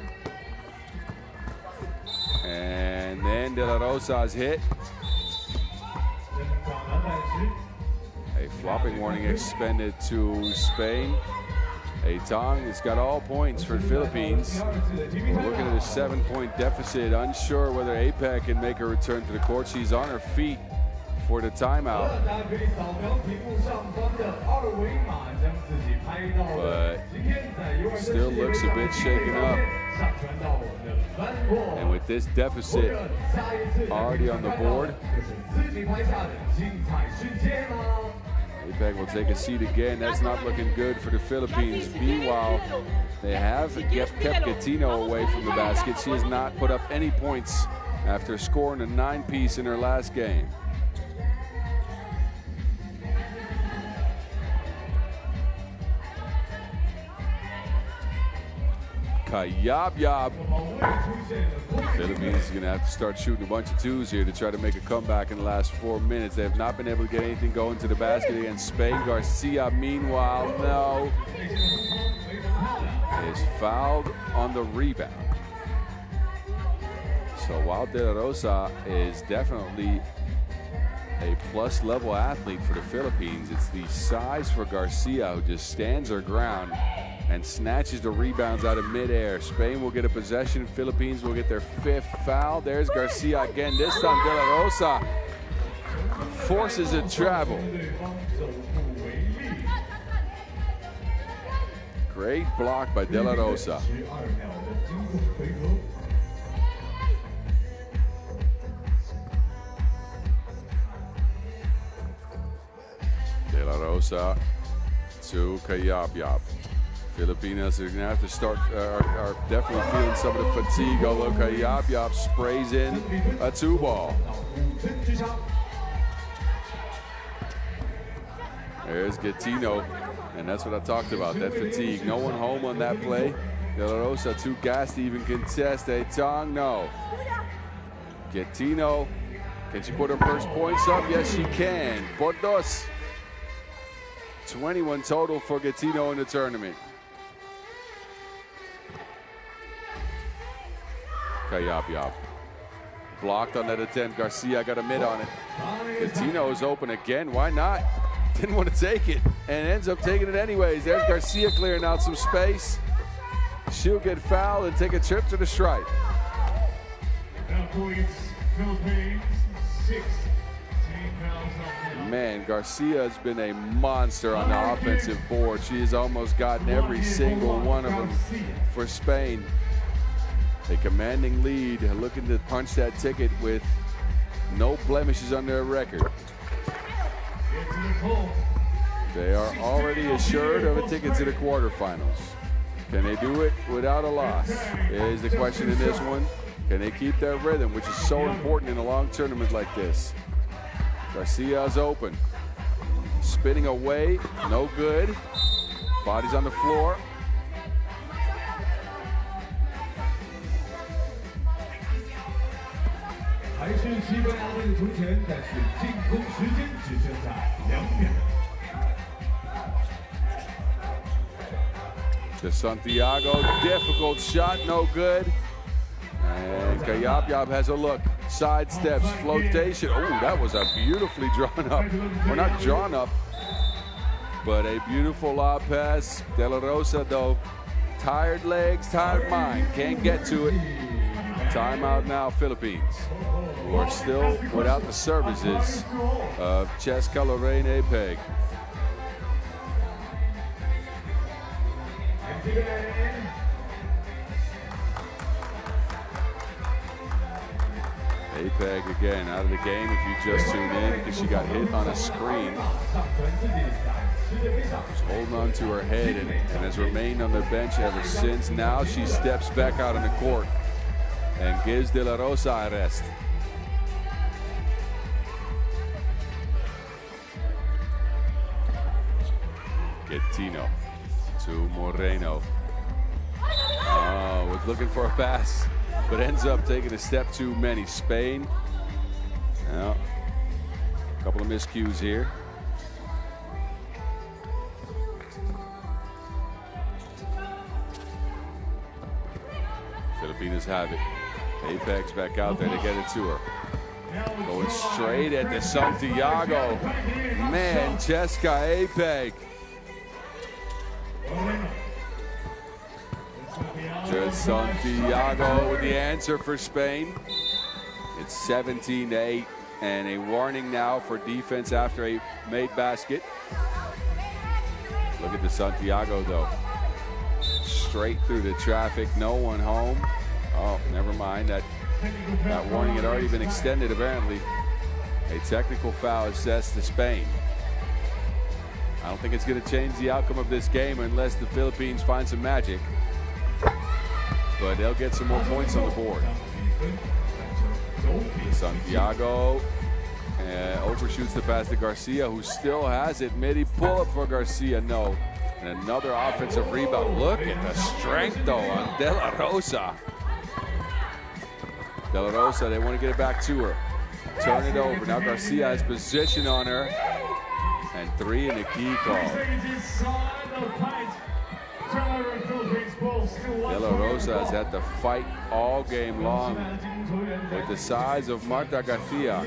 And then De La Rosa's hit. A flopping warning expended to Spain. Atong has got all points for the Philippines. We're looking at a 7-point deficit. Unsure whether APEC can make a return to the court. She's on her feet for the timeout. But still looks a bit shaken up. And with this deficit already on the board, APEC will take a seat again. That's not looking good for the Philippines. Meanwhile, they have kept Gatino away from the basket. She has not put up any points after scoring a 9-piece in her last game. Kayab. Philippines is going to have to start shooting a bunch of twos here to try to make a comeback in the last 4 minutes. They have not been able to get anything going to the basket against Spain. Garcia, meanwhile, no, is fouled on the rebound. So while De La Rosa is definitely a plus level athlete for the Philippines, it's the size for Garcia who just stands her ground and snatches the rebounds out of midair. Spain will get a possession. Philippines will get their 5th foul. There's Garcia again. This time De La Rosa forces a travel. Great block by De La Rosa. De La Rosa to Kayab. Filipinos are going to have to start, are definitely feeling some of the fatigue, although Kayab sprays in a 2-ball. There's Gatino, and that's what I talked about, that fatigue. No one home on that play. De La Rosa too gassed to even contest a tongue, no. Gatino, can she put her first points up? Yes, she can. Por dos. 21 total for Gatino in the tournament. Kayab. Blocked on that attempt. Garcia got a mid on it. Gatino is open again. Why not? Didn't want to take it and ends up taking it anyways. There's Garcia clearing out some space. She'll get fouled and take a trip to the stripe. Man, Garcia has been a monster on the offensive board. She has almost gotten every single one of them for Spain. A commanding lead, looking to punch that ticket with no blemishes on their record. They are already assured of a ticket to the quarterfinals. Can they do it without a loss? Is the question in this one. Can they keep their rhythm, which is so important in a long tournament like this? Garcia's open. Spinning away, no good. Body's on the floor. To Santiago, difficult shot, no good. And Kayab has a look, sidesteps, flotation. Oh, that was a beautifully drawn up, or not drawn up, but a beautiful lob pass. De La Rosa though, tired legs, tired mind, can't get to it. Timeout now, Philippines, who are still without the services of Cheska Lorraine APEC. APEC again out of the game if you just tuned in, because she got hit on a screen. She's holding on to her head and has remained on the bench ever since. Now she steps back out on the court and gives De La Rosa a rest. Gatino to Moreno. Oh, was looking for a pass, but ends up taking a step too many. Spain. Now, a couple of miscues here. Filipinos have it. APEC's back out there to get it to her. Going straight at the Santiago. Man, Cheska APEC. To Santiago with the answer for Spain. It's 17-8 and a warning now for defense after a made basket. Look at the Santiago though. straight through the traffic. No one home. Oh, never mind. That warning had already been extended, apparently. A technical foul assessed to Spain. I don't think it's going to change the outcome of this game unless the Philippines find some magic. But they'll get some more points on the board. Santiago overshoots the pass to Garcia, who still has it. Midi pull-up for Garcia, no. And another offensive rebound. Look at the strength, though, on De La Rosa. De La Rosa, they want to get it back to her. Turn it over. Now Garcia has position on her. And 3 in the key call. De La Rosa has had to fight all game long with the size of Marta Garcia.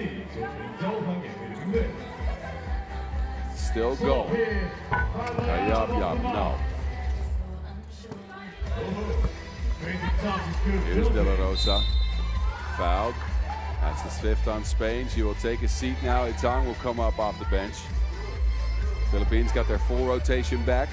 Still going. No. Here's De La Rosa. Fouled. That's his 5th on Spain. She will take a seat now. Xiong will come up off the bench. Philippines got their full rotation back.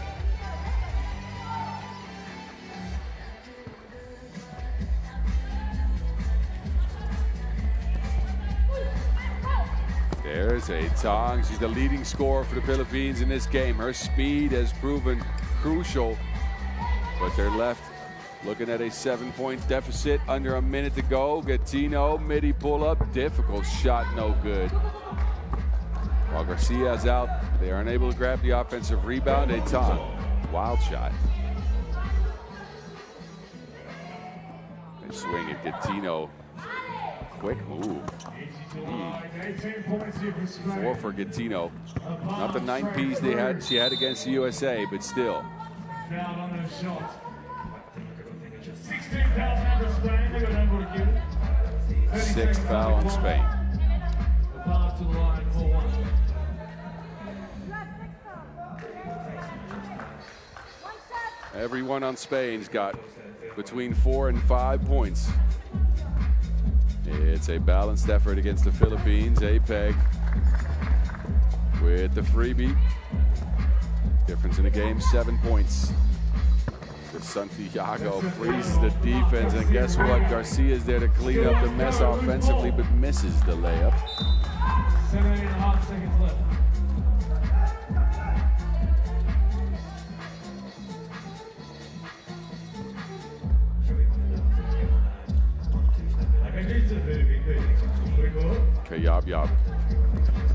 There's Xiong. She's the leading scorer for the Philippines in this game. Her speed has proven crucial, but they're left looking at a 7-point deficit, under a minute to go. Gattino, midi pull-up, difficult shot, no good. While Garcia's out, they are unable to grab the offensive rebound. Xiong, wild shot. They swing at Gattino. Quick move. 4 for Gattino. Not the 9 Ps she had against the USA, but still. 6th foul on Spain. Everyone on Spain's got between 4 and 5 points. It's a balanced effort against the Philippines. A-Peg with the freebie. Difference in the game, 7 points. Santiago freezes the defense, and guess what? Garcia's there to clean up the mess offensively, but misses the layup. 7.5 seconds left. Kayab.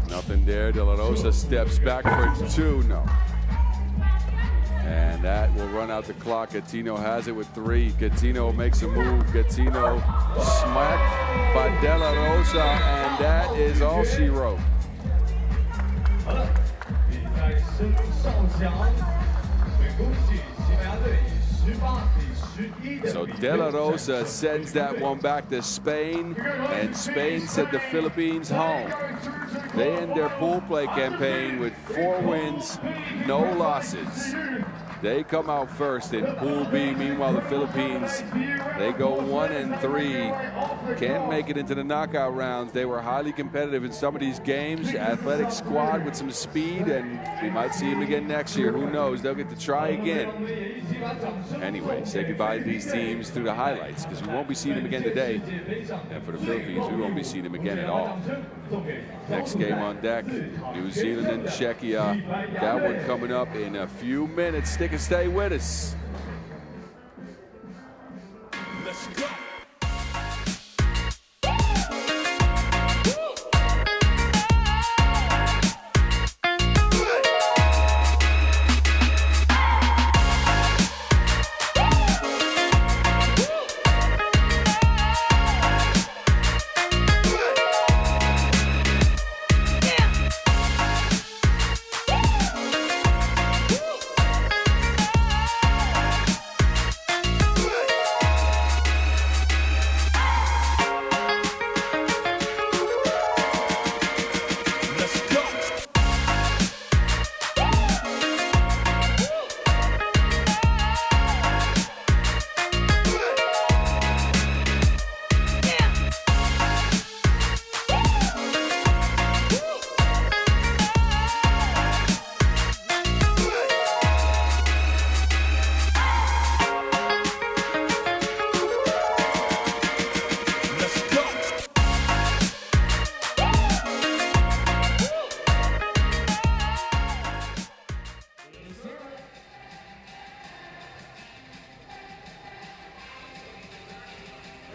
Nothing there. De La Rosa steps back for 2. No. And that will run out the clock. Gattino has it with 3. Gattino makes a move. Gattino smacked by De La Rosa, and that is all she wrote. So De La Rosa sends that one back to Spain, and Spain sent the Philippines home. They end their pool play campaign with 4 wins, no losses. They come out first in Pool B. Meanwhile, the Philippines, they go 1-3. Can't make it into the knockout rounds. They were highly competitive in some of these games. Athletic squad with some speed, and we might see them again next year. Who knows? They'll get to try again. Anyway, say goodbye to these teams through the highlights, because we won't be seeing them again today. And for the Philippines, we won't be seeing them again at all. Next game on deck, New Zealand and Czechia. That one coming up in a few minutes. Stick and stay with us. Let's go.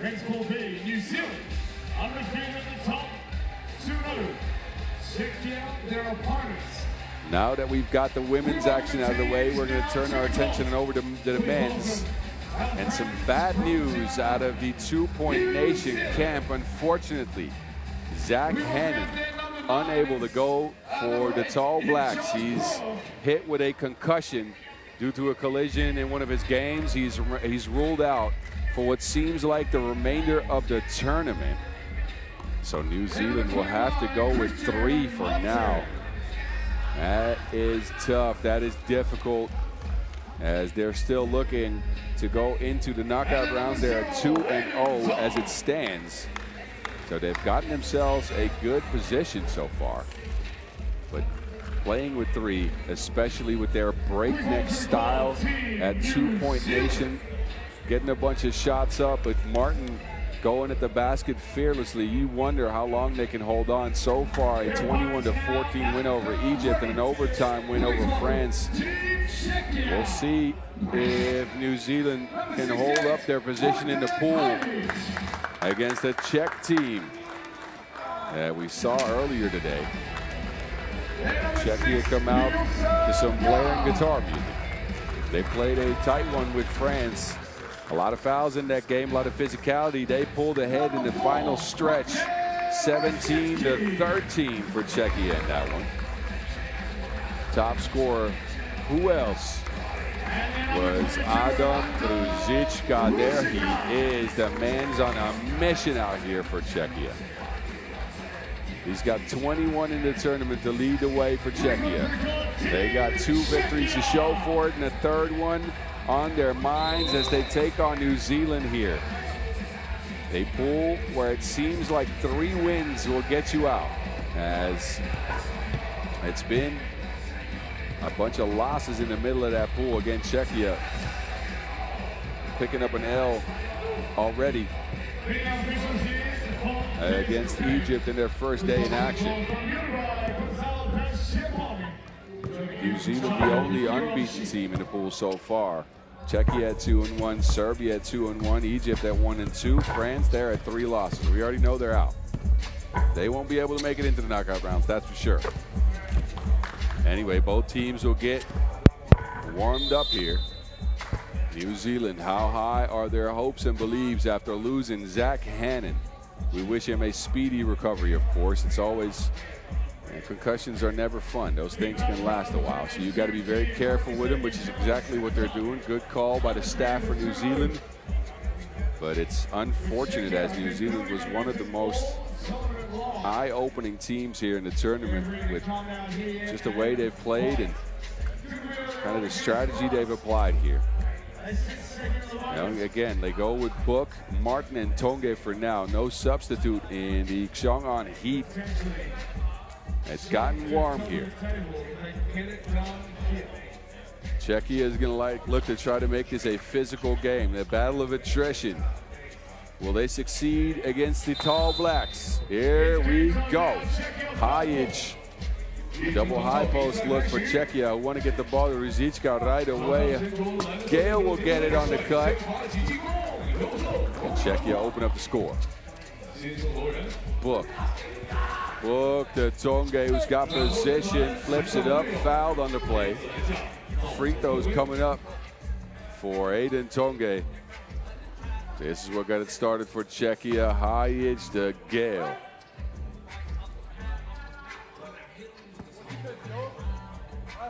Next Pool B, New Zealand, undefeated at the top, 2-0. Czechia, their opponents. Now that we've got the women's action out of the way, we're going to turn our attention over to the men's. And some bad news out of the 2-point nation camp. Unfortunately, Xiong An unable to go for the Tall Blacks. He's hit with a concussion due to a collision in one of his games. He's ruled out for what seems like the remainder of the tournament. So New Zealand will have to go with 3 for now. That is tough. That is difficult, as they're still looking to go into the knockout rounds. They're at 2-0 as it stands. So they've gotten themselves a good position so far. But playing with 3, especially with their breakneck style at 2-point nation, getting a bunch of shots up, but Martin going at the basket fearlessly. You wonder how long they can hold on. So far, a 21-14 win over Egypt and an overtime win over France. We'll see if New Zealand can hold up their position in the pool against the Czech team that we saw earlier today. Czechia come out to some blaring guitar music. They played a tight one with France. A lot of fouls in that game, a lot of physicality. They pulled ahead in the final stretch, 17-13 for Czechia in that one. Top scorer, who else? Was Adam Ruzicka. There he is. The man's on a mission out here for Czechia. He's got 21 in the tournament to lead the way for Czechia. They got 2 victories to show for it, and the third one on their minds as they take on New Zealand here. A pool where it seems like 3 wins will get you out, as it's been a bunch of losses in the middle of that pool. Again, Czechia picking up an L already against Egypt in their first day in action. New Zealand, the only unbeaten team in the pool so far. Czechia at 2-1, Serbia at 2-1, Egypt at 1-2, France there at 3 losses. We already know they're out. They won't be able to make it into the knockout rounds, that's for sure. Anyway, both teams will get warmed up here. New Zealand, how high are their hopes and beliefs after losing Xiong An? We wish him a speedy recovery, of course. It's always, concussions are never fun. Those things can last a while. So you've got to be very careful with him, which is exactly what they're doing. Good call by the staff for New Zealand. But it's unfortunate, as New Zealand was one of the most eye-opening teams here in the tournament with just the way they've played and kind of the strategy they've applied here. Again, they go with Book, Martin, and Tonge for now. No substitute in the Xiong An Heat. It's gotten warm here. Czechia is going to look to try to make this a physical game. The battle of attrition. Will they succeed against the Tall Blacks? Here we go. Hajic. Double high post look for Czechia. Who want to get the ball to Ruzicka right away. Gale will get it on the cut. And Czechia open up the score. Book to Tonge, who's got position, flips it up, fouled on the play. Free throws coming up for Aiden Tonge. This is what got it started for Czechia. Hajic to Gale.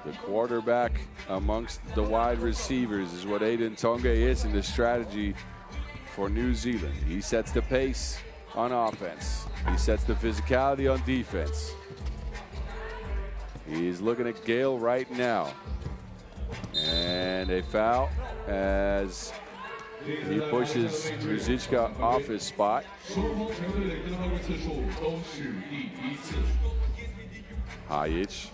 The quarterback amongst the wide receivers is what Aiden Tonge is in the strategy for New Zealand. He sets the pace on offense. He sets the physicality on defense. He's looking at Gale right now. And a foul as he pushes Ruzicka off his spot. Hajic.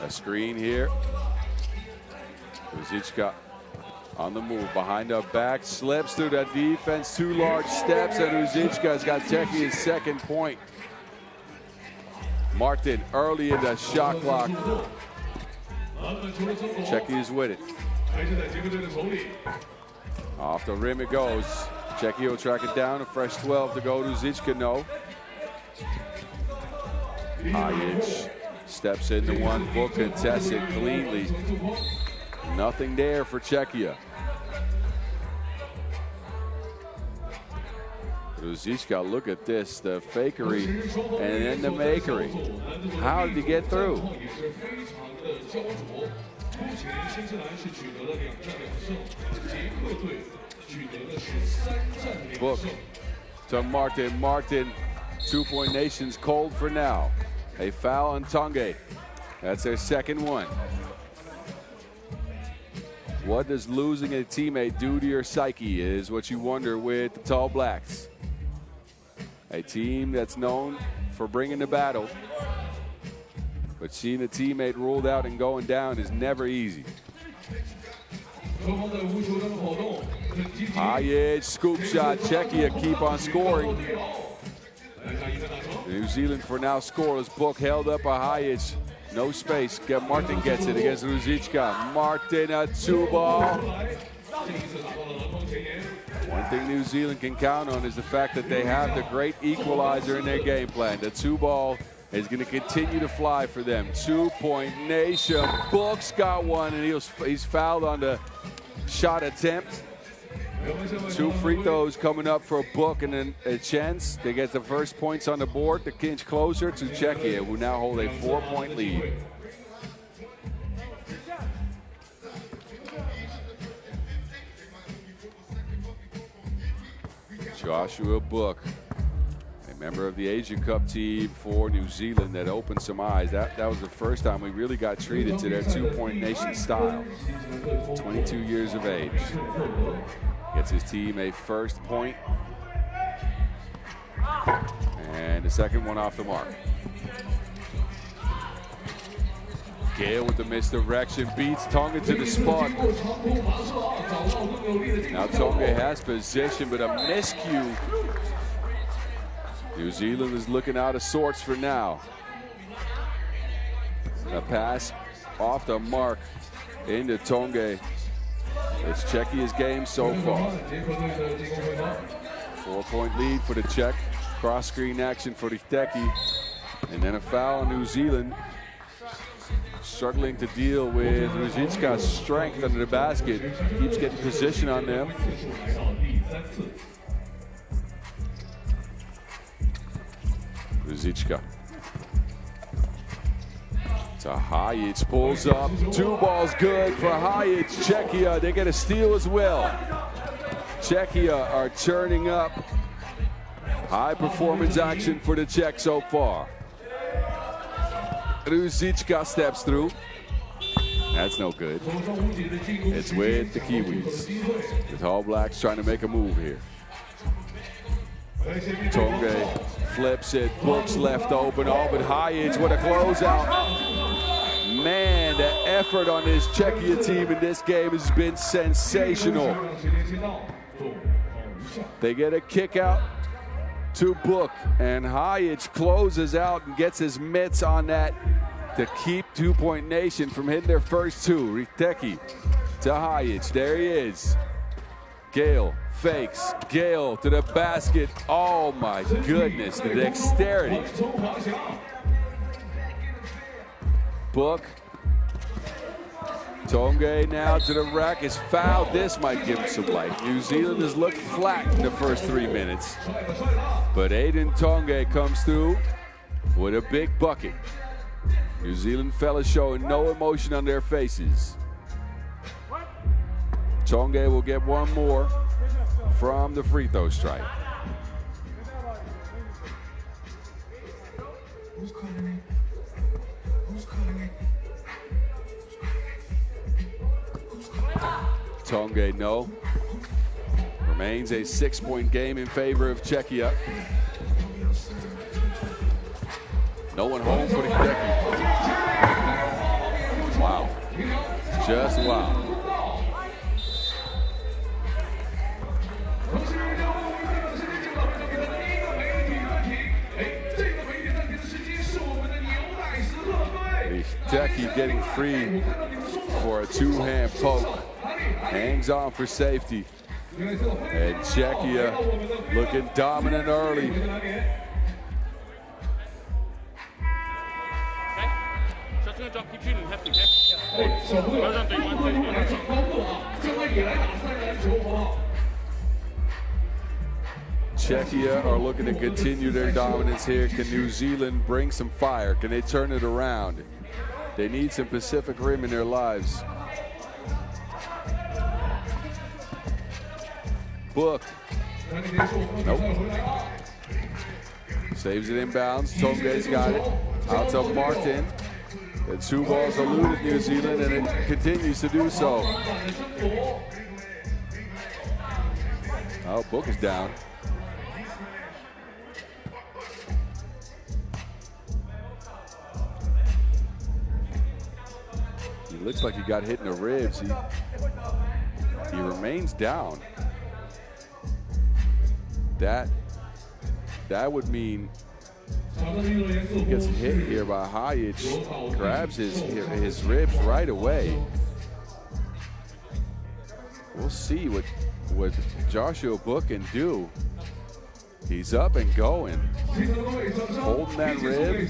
A screen here. Ruzicka on the move, behind her back, slips through the defense, 2 large steps, and Ruzicka's got Czechia's second point. Martin early in the shot clock. Czechia's with it. Off the rim it goes. Czechia will track it down. A fresh 12 to go to Zichka. No. Hajic steps into one. Book contests it cleanly. Nothing there for Czechia. Zichka, look at this, the fakery and then the makery. How did he get through? Book to Martin. Martin, 2-point nation's cold for now. A foul on Tonge. That's their second one. What does losing a teammate do to your psyche is what you wonder with the Tall Blacks. A team that's known for bringing the battle, but seeing a teammate ruled out and going down is never easy. Hajic, scoop shot. Czechia keep on scoring. New Zealand for now scoreless. Book held up a Hajic. No space. Martin gets it against Ruzička. Martin, a 2-ball. One thing New Zealand can count on is the fact that they have the great equalizer in their game plan. The 2-ball is going to continue to fly for them. 2-point nation. Book's got one, and he's fouled on the shot attempt. 2 free throws coming up for Book and then a chance. They get the first points on the board to inch closer to Czechia, who now hold a 4-point lead. Joshua Book, a member of the Asia Cup team for New Zealand that opened some eyes. That was the first time we really got treated to their 2-point nation style. 22 years of age. Gets his team a first point. And the second one off the mark. Gale with the misdirection, beats Tonga to the spot. Now Tonga has position, but a miscue. New Zealand is looking out of sorts for now. A pass off the mark into Tonga. It's Czechia's game so far. 4-point lead for the Czech. Cross-screen action for Riteki. And then a foul on New Zealand. Struggling to deal with Ruzička's strength under the basket. Keeps getting position on them. Ruzička. To Hajic, pulls up. 2 balls good for Hajic. Czechia, they get a steal as well. Czechia are turning up. High performance action for the Czech so far. Ruzička steps through. That's no good. It's with the Kiwis. The Tall Blacks trying to make a move here. Tonga flips it. Brooks left open. Oh, but Hajic, what a closeout. Man, the effort on this Czechia team in this game has been sensational. They get a kick out to Book, and Hajic closes out and gets his mitts on that to keep 2-point nation from hitting their first 2. Riteki to Hajic. There he is. Gale fakes. Gale to the basket. Oh my goodness, the dexterity. Book. Tonga now to the rack is fouled. This might give him some life. New Zealand has looked flat in the first 3 minutes. But Aiden Tonga comes through with a big bucket. New Zealand fellas showing no emotion on their faces. Tonga will get one more from the free throw strike. Who's calling it? Who's calling it? Tonga, no. Remains a 6-point game in favor of Czechia. No one home for the Czechia. Wow. Just wow. The Czechia getting free for a 2-hand poke. Hangs on for safety. And Czechia looking dominant early. Czechia are looking to continue their dominance here. Can New Zealand bring some fire? Can they turn it around? They need some Pacific Rim in their lives. Book. Nope. Saves it inbounds. Tongay's got it. Out to Martin. The 2 balls eluded New Zealand, and it continues to do so. Oh, Book is down. He looks like he got hit in the ribs. He remains down. That would mean he gets hit here by Hayich, grabs his ribs right away. We'll see what Joshua Book can do. He's up and going, holding that rib.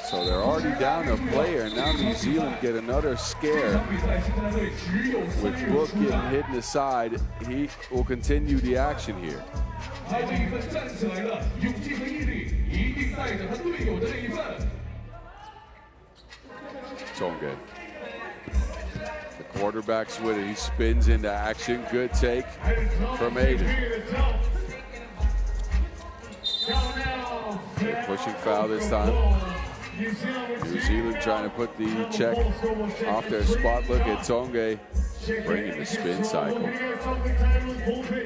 So they're already down a player, and now New Zealand get another scare. With Book getting hit in the side, he will continue the action here. Tonga. The quarterback's with it. He spins into action. Good take from Aiden. Pushing foul this time. New Zealand trying to put the check off their spot. Look at Tonga bringing the spin cycle.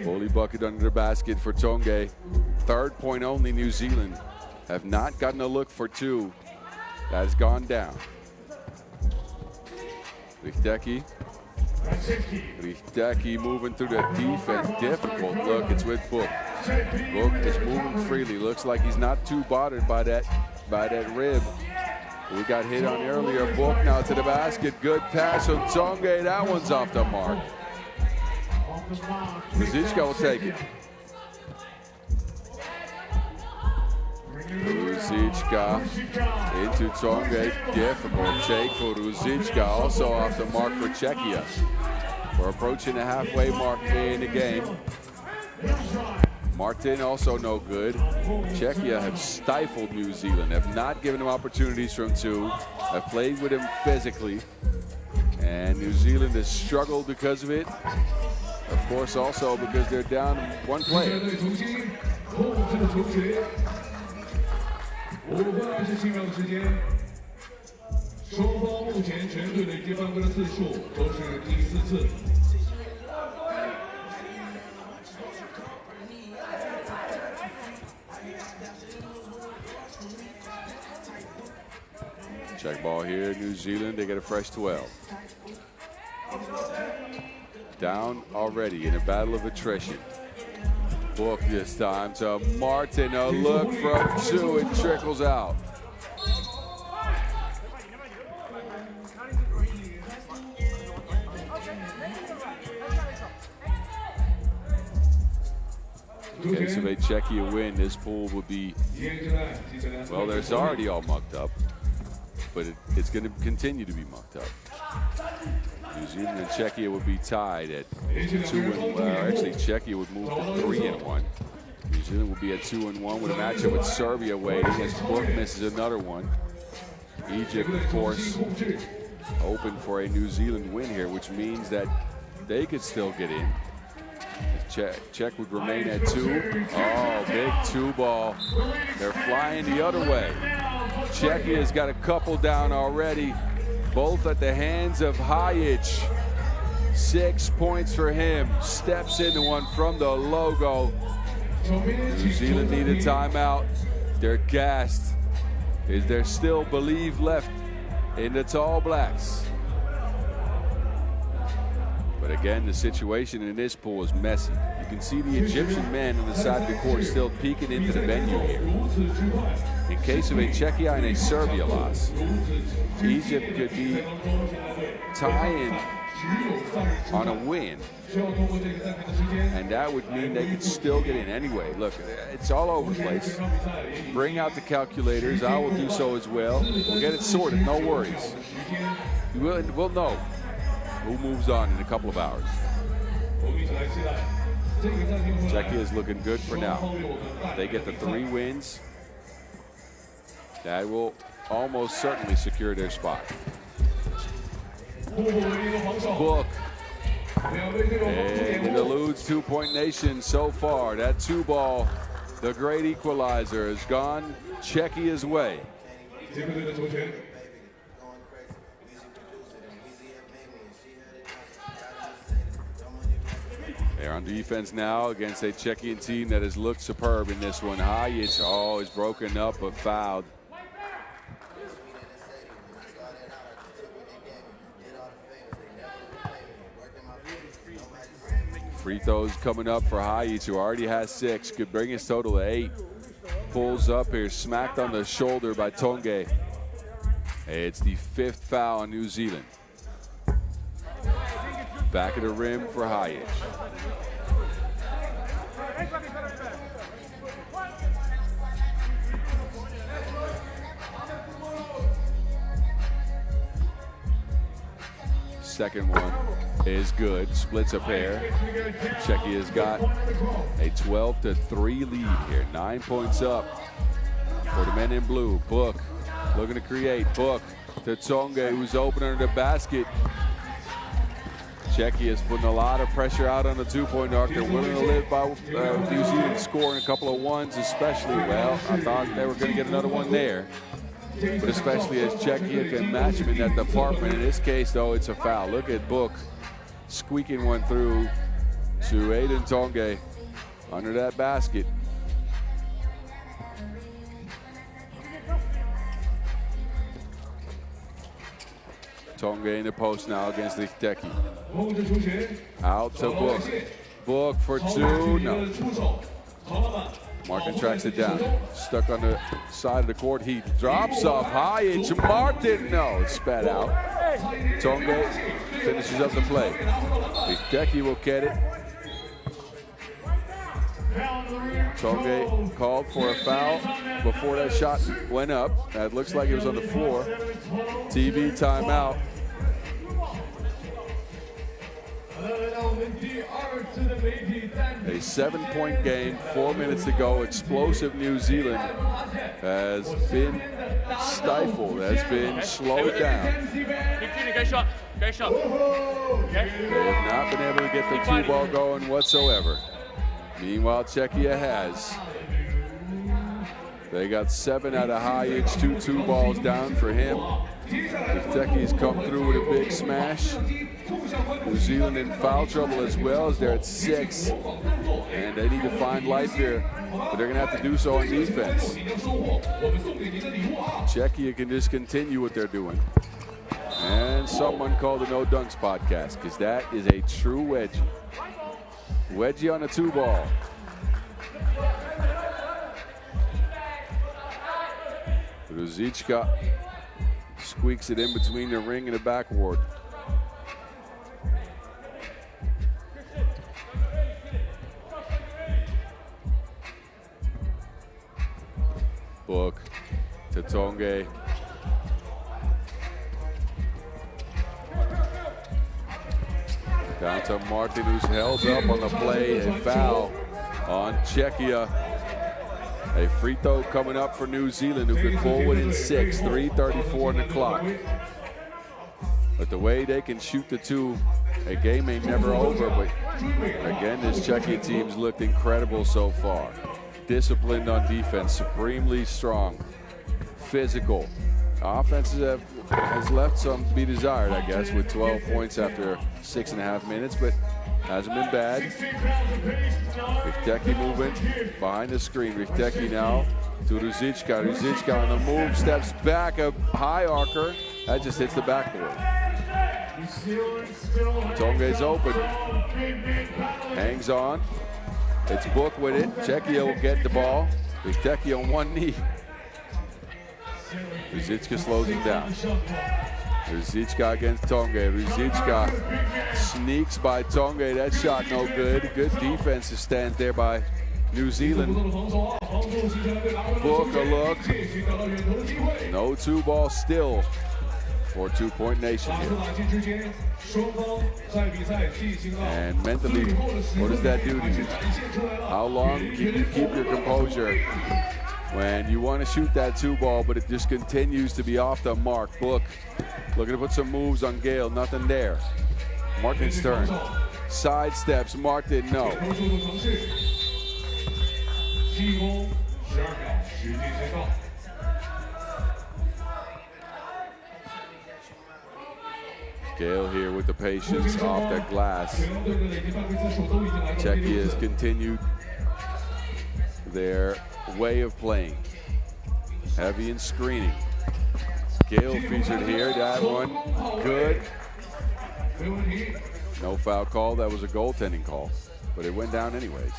Bully bucket under the basket for Tonga. 3rd point only. New Zealand have not gotten a look for 2. That has gone down. Richteki moving through the defense. Difficult look. It's with Book. Book is moving freely. Looks like he's not too bothered by that rib. We got hit on earlier. Book now to the basket. Good pass from Tonga. That one's off the mark. Ruziczka will take it. Ruziczka into Tonga. Difficult take for Ruziczka. Also off the mark for Czechia. We're approaching the halfway mark in the game. Martin also no good. Czechia have stifled New Zealand, have not given them opportunities from 2, have played with him physically. And New Zealand has struggled because of it. Of course, also because they're down 1 player. Check ball here, New Zealand, they get a fresh 12. Down already in a battle of attrition. Book this time to Martin, a look from 2, it trickles out. In case of a Czechia win, this pool would be, well, there's already all mucked up. But it's going to continue to be mucked up. New Zealand and Czechia would be tied at 2-1. Actually, Czechia would move to 3-1. New Zealand will be at 2-1 with a matchup with Serbia waiting as Book misses another one. Egypt, of course, open for a New Zealand win here, which means that they could still get in. Czech would remain at 2. Oh, big 2 ball. They're flying the other way. Czechia's got a couple down already, both at the hands of Hayich. 6 points for him. Steps into one from the logo. New Zealand need a timeout. They're gassed. Is there still belief left in the Tall Blacks? But again, the situation in this pool is messy. You can see the Egyptian men on the side of the court still peeking into the venue here. In case of a Czechia and a Serbia loss, Egypt could be tying on a win. And that would mean they could still get in anyway. Look, it's all over the place. Bring out the calculators. I will do so as well. We'll get it sorted, no worries. We'll know who moves on in a couple of hours. Czechia is looking good for now. They get the 3 wins. That will almost certainly secure their spot. Book. And it eludes 2-point nation so far. That 2-ball, the great equalizer, has gone Czechia's way. They're on defense now against a Czechian team that has looked superb in this one. Hajic, is broken up but fouled. Free throws coming up for Hajic, who already has 6. Could bring his total to 8. Pulls up here, smacked on the shoulder by Tonge. It's the 5th foul on New Zealand. Back of the rim for Hajic. Second one is good, splits a pair. Czechia's got a 12-3 lead here. 9 points up for the men in blue. Book looking to create. Book to Tonge, who's open under the basket. Czechia's putting a lot of pressure out on the 2-point arc. They're willing to live by New Zealand scoring a couple of ones, especially. Well, I thought they were going to get another one there. But especially as Czechia can match him in that department. In this case, though, it's a foul. Look at Book squeaking one through to Aiden Tonge under that basket. Tonge in the post now against Richteki. Out to Book. Book for 2. No. Martin tracks it down. Stuck on the side of the court. He drops off Hajic. Martin, no, spat out. Tonge finishes up the play. Richteki will get it. Tonge called for a foul before that shot went up. That looks like it was on the floor. TV timeout. A 7-point game, 4 minutes to go. Explosive New Zealand has been stifled, has been slowed down. They have not been able to get the 2-ball going whatsoever. Meanwhile, Czechia has. They got 7 out of Hajic, 2 2-balls down for him. Richteki's come through with a big smash. New Zealand in foul trouble as well, as they're at 6. And they need to find life here, but they're going to have to do so on defense. Czechia can just continue what they're doing. And someone called the No Dunks podcast, because that is a true wedgie. Wedgie on a 2-ball. Ruzicka squeaks it in between the ring and the backboard. Book to Tonge. Down to Martin, who's held up on the play. A foul on Czechia. A free throw coming up for New Zealand, who could pull within 6. 3:34 on the clock. But the way they can shoot the 2, a game ain't never over. But again, this Czechia team's looked incredible so far. Disciplined on defense, supremely strong, physical. Offense has left some to be desired, I guess, with 12 points after 6.5 minutes, but hasn't been bad. Richteki moving behind the screen. Richteki now to Ruzicka. Ruzicka on the move, steps back, a high arcer. That just hits the backboard. Tonge's open. Hangs on. It's Book with it. Czechia will get the ball. Richteki on one knee. Ruzicka slows him down. Ruzicka against Tonge. Ruzicka sneaks by Tonge. That shot no good. Good defensive stand there by New Zealand. Book a look. No 2-ball still for 2-point nation here. And mentally, what does that do to you? How long can you keep your composure when you want to shoot that 2-ball, but it just continues to be off the mark? Book looking to put some moves on Gale, nothing there. Martin's turn. Sidesteps, Martin, no. Gale here with the patience off the glass. Czechia has continued their way of playing. Heavy and screening. Gale featured here, that one good. No foul call, that was a goaltending call, but it went down anyways.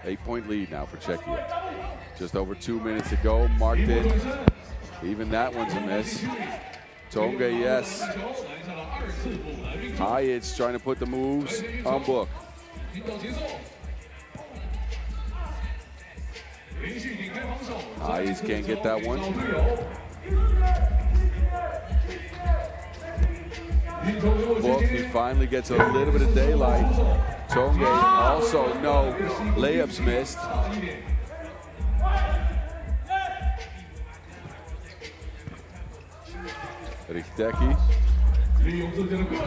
Eight-point lead now for Czechia. Just over 2 minutes to go. Martin, even that one's a miss. Tonge, yes. Hayes trying to put the moves on Book. Hayes can't get that one. Book, he finally gets a little bit of daylight. Tonge also no. Layups missed. Richteki.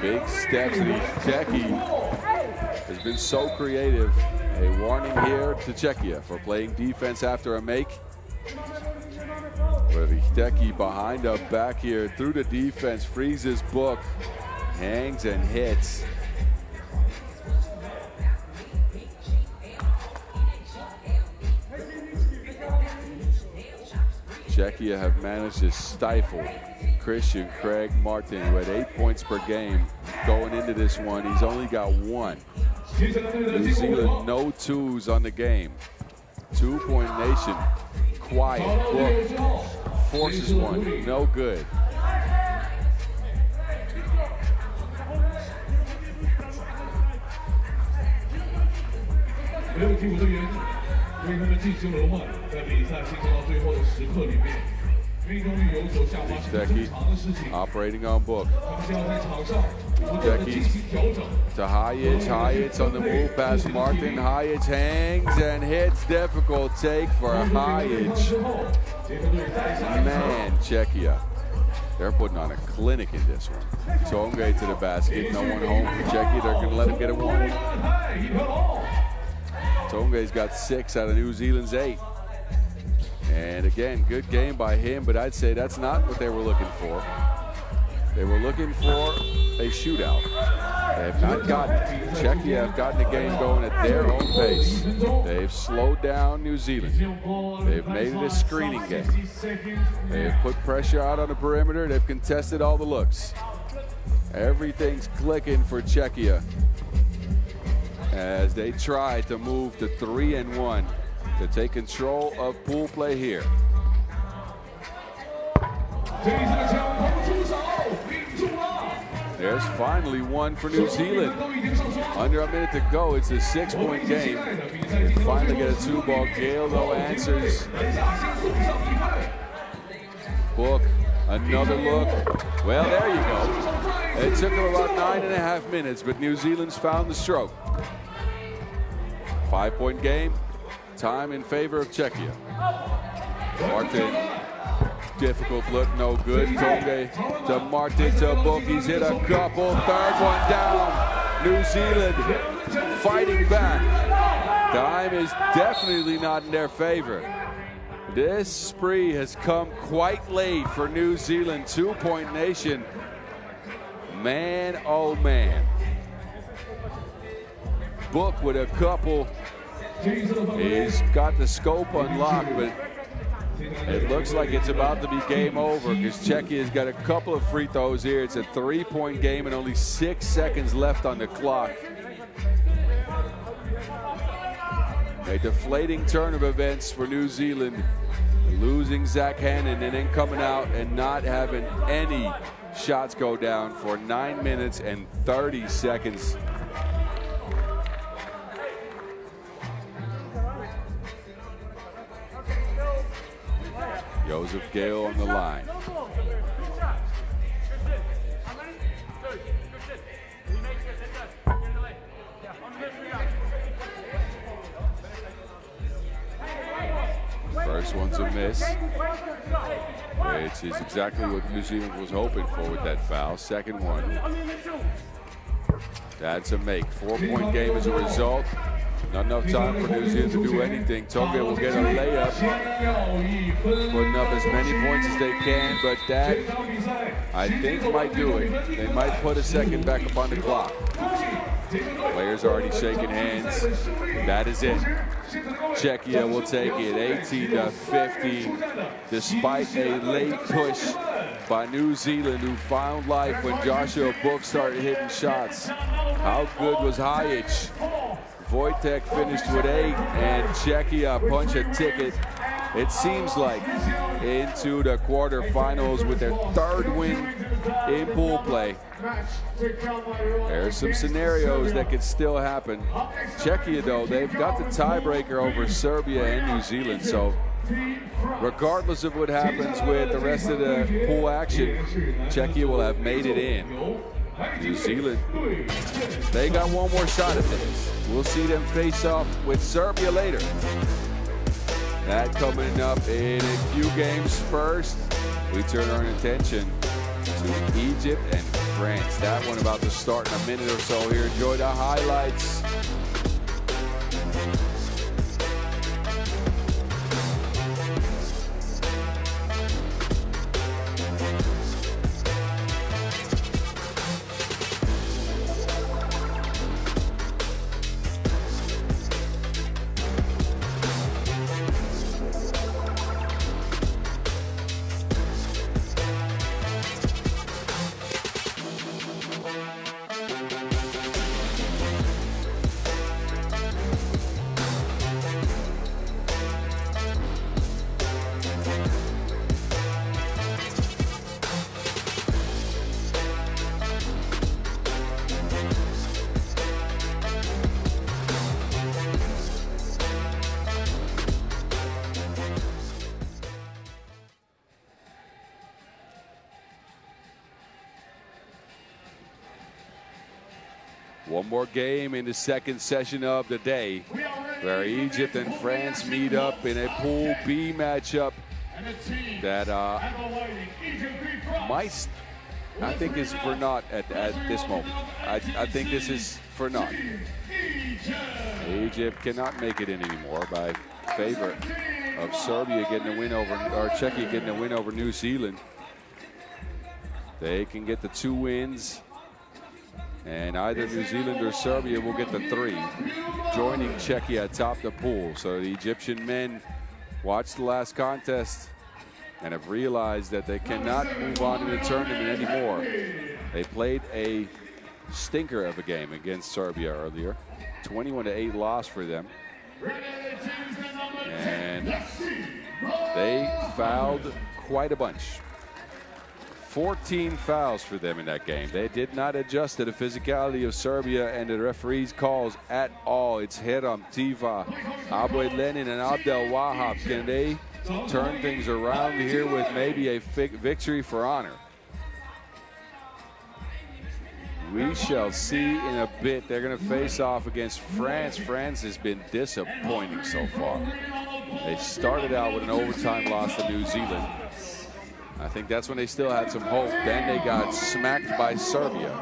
Big steps. Richteki has been so creative. A warning here to Czechia for playing defense after a make. But Richteki behind up back here through the defense, freezes Book, hangs and hits. Czechia have managed to stifle Christian Craig Martin, who had 8 points per game going into this one. He's only got one. New Zealand, no 2s on the game. 2-point nation, quiet. Book forces one, no good. Richteki operating on Book. Richteki to Hayes. Hayes on the move past Martin. Hayes hangs and hits. Difficult take for Hayes. Man, Czechia. They're putting on a clinic in this one. Tonge to the basket. No one home for Czechia. They're going to let him get a one. Tonge's got 6 out of New Zealand's 8. And again, good game by him, but I'd say that's not what they were looking for. They were looking for a shootout. They have not gotten it. Czechia have gotten the game going at their own pace. They've slowed down New Zealand. They've made it a screening game. They've put pressure out on the perimeter. They've contested all the looks. Everything's clicking for Czechia as they try to move to 3-1 to take control of pool play here. There's finally one for New Zealand. Under a minute to go. It's a 6-point game. They finally get a 2-ball. Gale, though, answers. Book, another look. Well, there you go. It took them about 9.5 minutes, but New Zealand's found the stroke. 5-point game. Time in favor of Czechia. Martin, difficult look, no good. Tonge to Martin to Book. He's hit a couple. Third one down. New Zealand fighting back. Time is definitely not in their favor. This spree has come quite late for New Zealand. 2-point nation. Man, oh man. Book with a couple. He's got the scope unlocked, but it looks like it's about to be game over because Czechia's got a couple of free throws here. It's a 3-point game and only 6 seconds left on the clock. A deflating turn of events for New Zealand, losing Xiong An and then coming out and not having any shots go down for 9 minutes and 30 seconds. Joseph Gale on the line. First one's a miss, which is exactly what New Zealand was hoping for with that foul. Second one, that's a make. 4-point game as a result. Not enough time for New Zealand to do anything. Tonga will get a layup, putting up as many points as they can, but that, I think, might do it. They might put a second back up on the clock. Players already shaking hands. That is it. Czechia will take it 18-15, despite a late push by New Zealand, who found life when Joshua Book started hitting shots. How good was Hajic? Wojtek finished with 8, and Czechia punch a ticket, it seems like, into the quarterfinals with their 3rd win in pool play. There's some scenarios that could still happen. Czechia, though, they've got the tiebreaker over Serbia and New Zealand, so regardless of what happens with the rest of the pool action, Czechia will have made it in. New Zealand, they got one more shot at this. We'll see them face off with Serbia later. That coming up in a few games. First, we turn our attention to Egypt and France. That one about to start in a minute or so here. Enjoy the highlights. One more game in the second session of the day, where Egypt and France meet up in a Pool B matchup that might, I think, is for naught at this moment. I think this is for naught. Egypt cannot make it in anymore by favor of Serbia getting a win over, or Czechia getting a win over New Zealand. They can get the 2 wins, and either New Zealand or Serbia will get the 3, joining Czechia atop the pool. So the Egyptian men watched the last contest and have realized that they cannot move on in the tournament anymore. They played a stinker of a game against Serbia earlier. 21-8 loss for them. And they fouled quite a bunch. 14 fouls for them in that game. They did not adjust to the physicality of Serbia and the referee's calls at all. It's Hiram, Tiva, Abed Lenin, and Abdel Wahab. Can they turn things around here with maybe a victory for honor? We shall see in a bit. They're going to face off against France. France has been disappointing so far. They started out with an overtime loss to New Zealand. I think that's when they still had some hope. Then they got smacked by Serbia.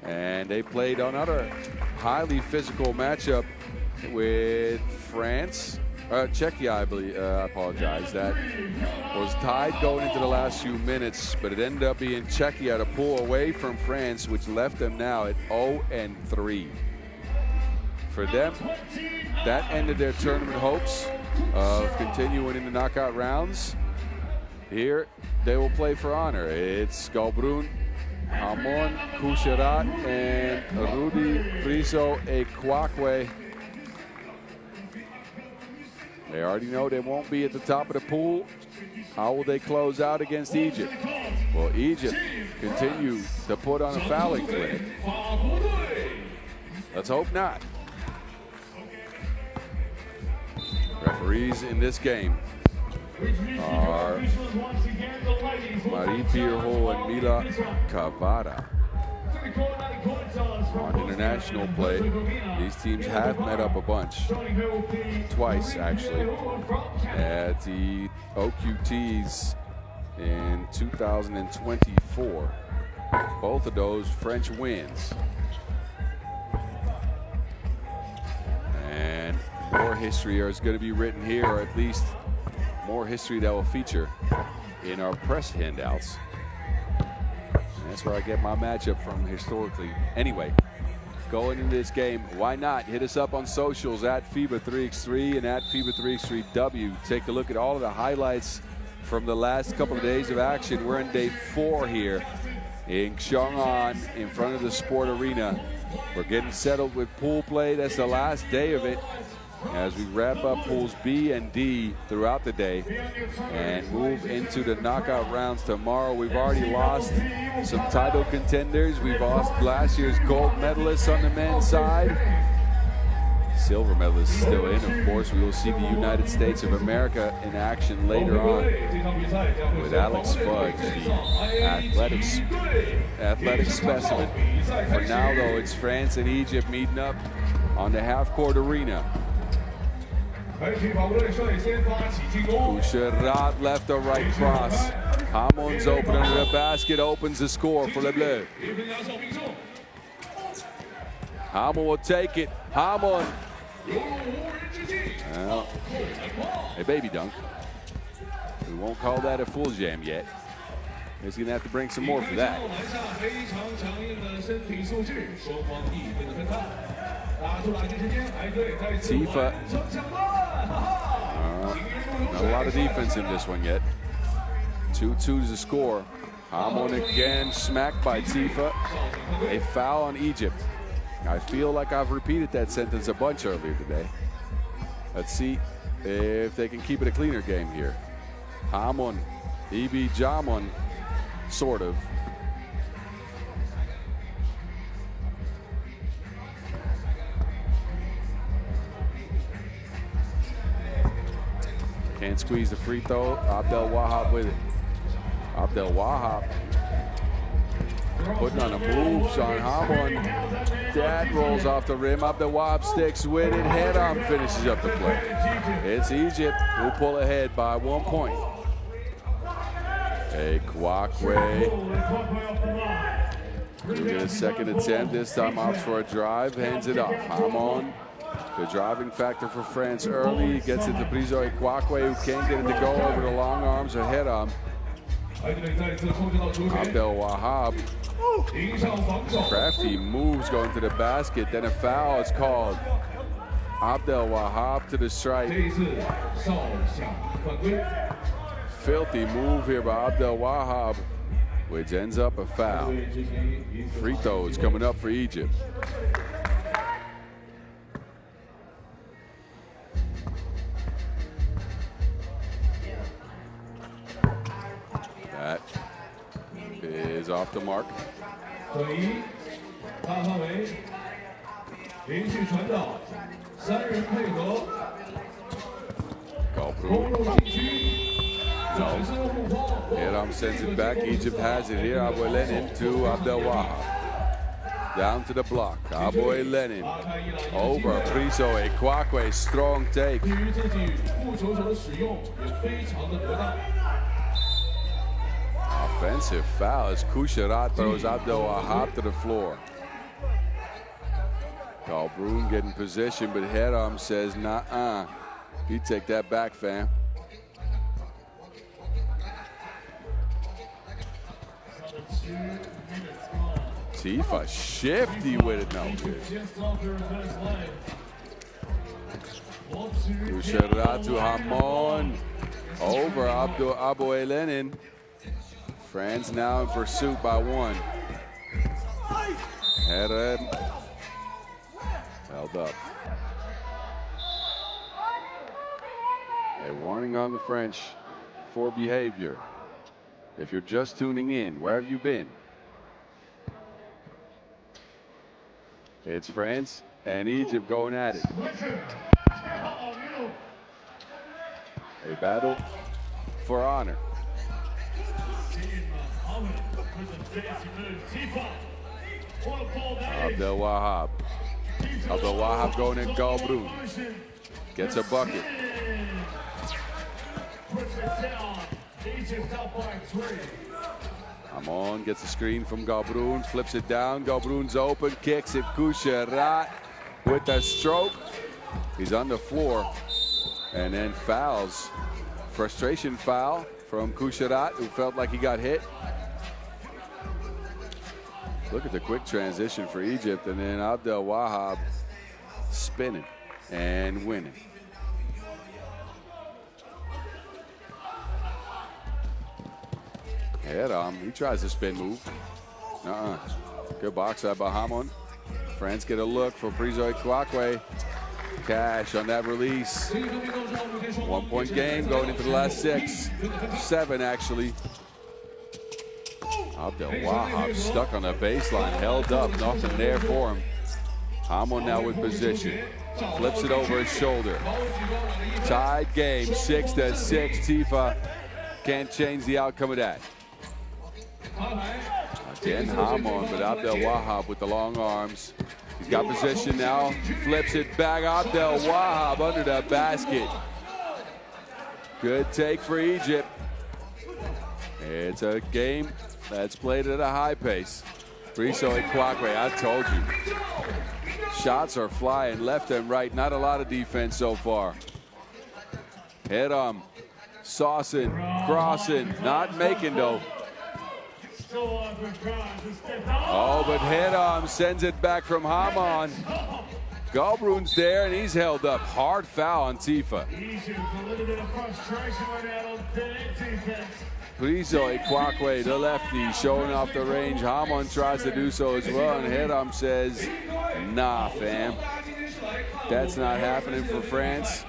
And they played another highly physical matchup with France. Czechia, I believe, I apologize. That was tied going into the last few minutes, but it ended up being Czechia to pull away from France, which left them now at 0-3. For them, that ended their tournament hopes of continuing in the knockout rounds. Here, they will play for honor. It's Galbrun, Hamon Kusharat, and Rudi Priso Ekwakwe. They already know they won't be at the top of the pool. How will they close out against Egypt? Will Egypt continue to put on a fouling clinic? Let's hope not. Referees in this game are Marie Pirho and Mila Cavara. On international play, these teams have met up a bunch, twice actually, at the OQTs in 2024. Both of those French wins. And more history is going to be written here, or at least more history that will feature in our press handouts. And that's where I get my matchup from historically. Anyway, going into this game, why not? Hit us up on socials at FIBA 3x3 and at FIBA 3x3W. Take a look at all of the highlights from the last couple of days of action. We're in day 4 here in Xiong An in front of the Sport Arena. We're getting settled with pool play. That's the last day of it as we wrap up pools B and D throughout the day and move into the knockout rounds tomorrow. We've already lost some title contenders. We've lost last year's gold medalists on the men's side. Silver medalists still in, of course. We will see the United States of America in action later on with Alex Fudge, the athletic specimen. For now, though, it's France and Egypt meeting up on the half-court arena. Kucherat left or right cross. Hamon's open under the basket, opens the score for Le Bleu. Hamon will take it. Hamon. Well, a baby dunk. We won't call that a full jam yet. He's going to have to bring some more for that. Tifa. Not a lot of defense in this one yet. 2-2 is the score. Hamon again smacked by Tifa. A foul on Egypt. I feel like I've repeated that sentence a bunch earlier today. Let's see if they can keep it a cleaner game here. Hamon, Ibi Jamon, sort of. Can't squeeze the free throw. Abdel Wahab with it. Abdel Wahab putting on a move. Sean Hamon. That rolls off the rim. Abdel Wahab sticks with it. Head on finishes up the play. It's Egypt who pull ahead by 1 point. A Kwakwe. We'll get a second attempt. This time opts for a drive. Hands it off. Hamon. The driving factor for France early. Gets it to Brizo Kwakwe, who can't get it to go over the long arms or head on. Abdel Wahab. Crafty moves going to the basket. Then a foul is called. Abdel Wahab to the strike. Filthy move here by Abdel Wahab, which ends up a foul. Free throws coming up for Egypt. That is off the mark. No. Hiram sends it back. Egypt has it here. Aboy Lenin to Abdel Wahab. Down to the block. Aboy Lenin. Over. Priso a Kwakwe. Strong take. Offensive foul as Kucherat throws Abdel Wahab to the floor. Kalbrun getting possession, but Hiram says, nah-uh. You take that back, fam. Tifa shifty with it now. Kucherat to Hamon. Over Aboy Lenin. France now in pursuit by 1. Headed. Held up. A warning on the French for behavior. If you're just tuning in, where have you been? It's France and Egypt going at it. A battle for honor. Abdel Wahab. Abdel Wahab going in Galbroon. Gets a bucket. Amon gets the screen from Galbroon, flips it down. Galbroon's open, kicks it. Kucherat with a stroke. He's on the floor. And then fouls. Frustration foul from Kucherat, who felt like he got hit. Look at the quick transition for Egypt, and then Abdel Wahab spinning and winning. He tries the spin move. Good box out by Hamon. France get a look for Prizo Kwakwe. Cash on that release. 1 point game going into the last 6. 7 actually. Abdel Wahab stuck on the baseline, held up, nothing there for him. Hamon now with position. Flips it over his shoulder. Tied game, 6-6. Tifa can't change the outcome of that. Again, Hamon, but Abdel Wahab with the long arms. He's got position now, flips it back. Abdel Wahab under the basket. Good take for Egypt. It's a game that's played at a high pace. Prizo Kwakwe, I told you. Shots are flying left and right. Not a lot of defense so far. Hiram, saucing, crossing, not making though. Oh, but Hiram sends it back from Hamon. Galbroon's there and he's held up. Hard foul on Tifa. Prizo Kwakwe, the lefty, showing off the range. Hamon tries to do so as well, and Hiram says, nah, fam. That's not happening for France.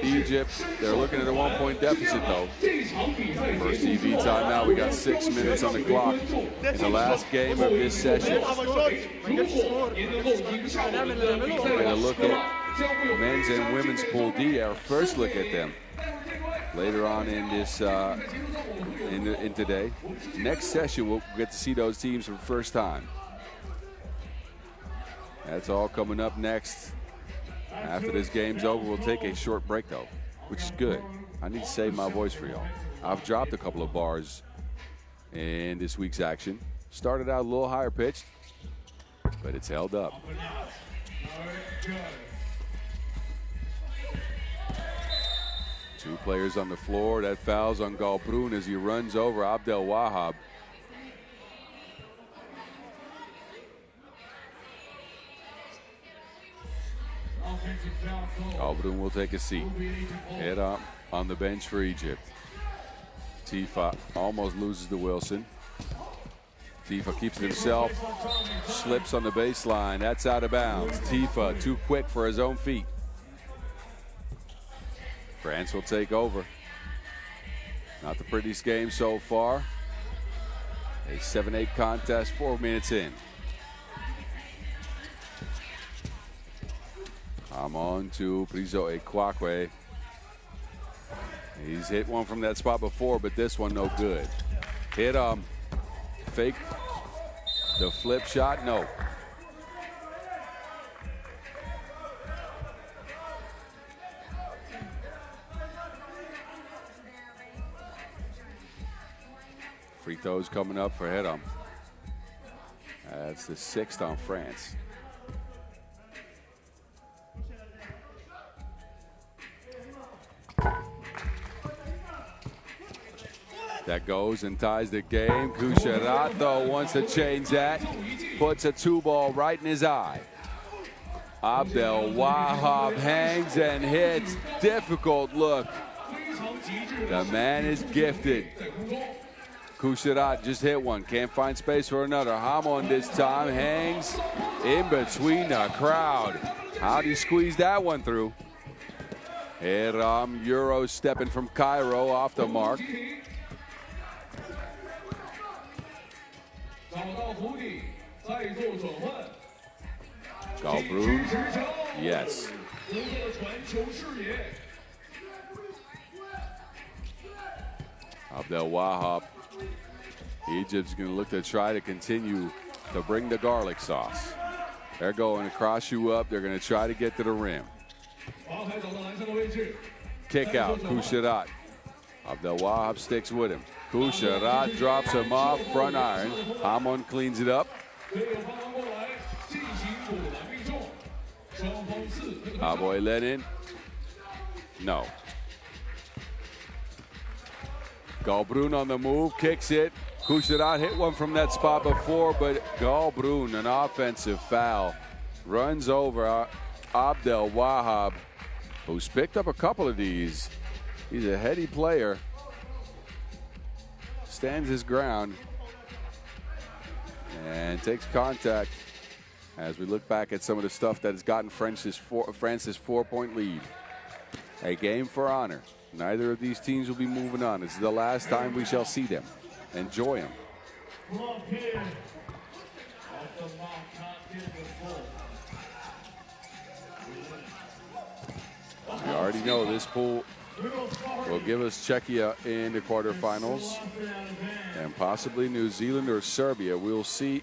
Egypt, they're looking at a 1 point deficit, though. First TV timeout, we got 6 minutes on the clock in the last game of this session. We're going to look at men's and women's Pool D, our first look at them. Later on in this, in today. Next session, we'll get to see those teams for the first time. That's all coming up next. After this game's over, we'll take a short break, though, which is good. I need to save my voice for y'all. I've dropped a couple of bars in this week's action. Started out a little higher pitched, but it's held up. Two players on the floor. That fouls on Galbroon as he runs over Abdel Wahab. Galbroon will take a seat. Head up on the bench for Egypt. Tifa almost loses to Wilson. Tifa keeps it himself. Slips on the baseline. That's out of bounds. Tifa too quick for his own feet. France will take over. Not the prettiest game so far. A 7-8 contest, 4 minutes in. I'm on to Prizo Kwakwe. He's hit one from that spot before, but this one no good. Hit fake the flip shot, no. Free throws coming up for Hiram. That's the 6th on France. That goes and ties the game. Kucherat, though, wants to change that. Puts a 2-ball right in his eye. Abdel Wahab hangs and hits. Difficult look. The man is gifted. Kucherat just hit one. Can't find space for another. Hamon this time hangs in between the crowd. How'd he squeeze that one through? Eram Euro stepping from Cairo off the mark. Galbrun, yes. Abdel Wahab. Egypt's going to look to try to continue to bring the garlic sauce. They're going to cross you up. They're going to try to get to the rim. Kick out, Kusharat. Abdel Wahab sticks with him. Kusharat drops him off, front iron. Hamon cleans it up. Aboy let in. No. Galbrun on the move, kicks it. Kusharat hit one from that spot before, but Galbrun, an offensive foul, runs over Abdel Wahab, who's picked up a couple of these. He's a heady player. Stands his ground and takes contact as we look back at some of the stuff that has gotten France's 4-point lead. A game for honor. Neither of these teams will be moving on. This is the last time we shall see them. Enjoy them. We already know this pool will give us Czechia in the quarterfinals and possibly New Zealand or Serbia. We'll see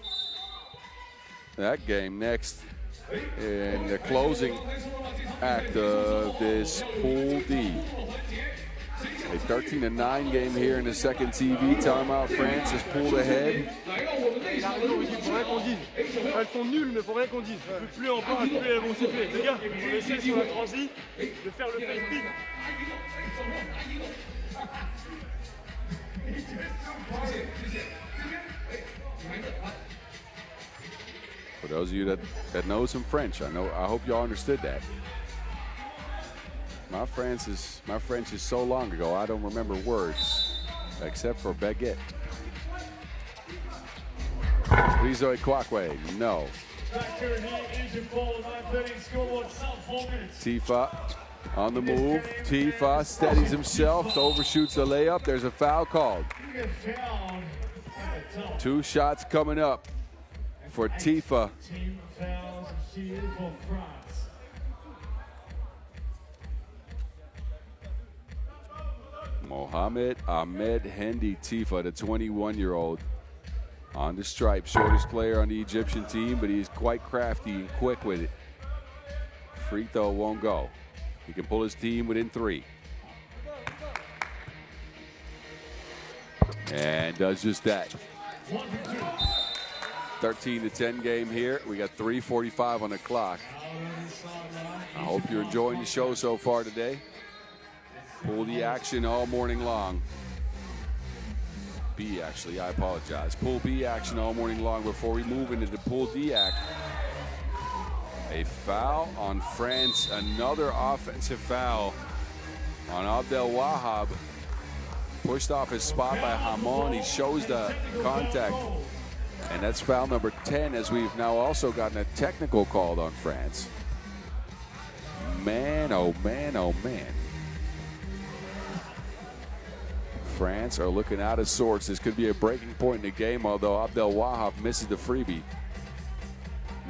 that game next in the closing act of this Pool D. A 13-9 game here in the second TV timeout. France is pulled ahead. Elles sont nulles, mais faut rien qu'on dise. Plus on parle, plus elles vont siffler. Les gars, on essaie sur la transi de faire le face. For those of you that know some French, I hope y'all understood that. My French is so long ago, I don't remember words, except for baguette. Rizzo Kwakwe, no. Tifa on the move. Tifa steadies himself, overshoots the layup. There's a foul called. 2 shots coming up for Tifa. Mohamed Ahmed Hendi Tifa, the 21-year-old, on the stripe, shortest player on the Egyptian team, but he's quite crafty and quick with it. Free throw won't go. He can pull his team within 3. And does just that. 13-10 game here. We got 3:45 on the clock. I hope you're enjoying the show so far today. Pool D action all morning long. B, actually, I apologize. Pool B action all morning long before we move into the Pool D act. A foul on France, another offensive foul on Abdel Wahab. Pushed off his spot by Hamon. He shows the contact. And that's foul number 10, as we've now also gotten a technical called on France. Man, oh man, oh man. France are looking out of sorts. This could be a breaking point in the game, although Abdel Wahab misses the freebie.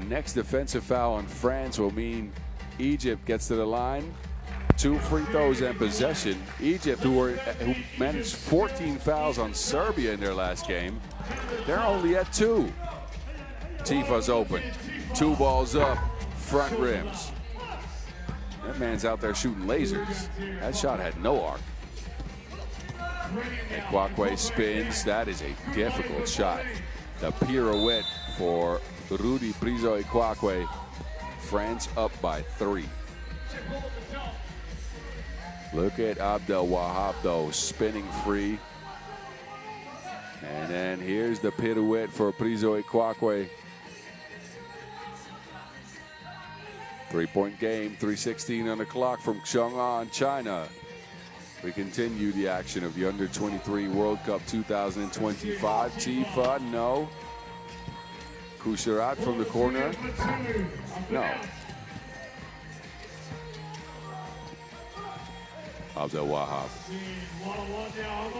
Next defensive foul on France will mean Egypt gets to the line. 2 free throws and possession. Egypt, who managed 14 fouls on Serbia in their last game, they're only at 2. Tifa's open. 2 balls up, front rims. That man's out there shooting lasers. That shot had no arc. And Kwakwe spins. That is a difficult shot. The pirouette for Rudy Prizo Kwakwe. France up by 3. Look at Abdel Wahab, though, spinning free. And then here's the pirouette for Prizo Kwakwe. 3-point game, 3:16 on the clock from Xiong An, China. We continue the action of the U23 World Cup 2025. Tifa, no. Kusharat from the corner, no. Abdel Wahab.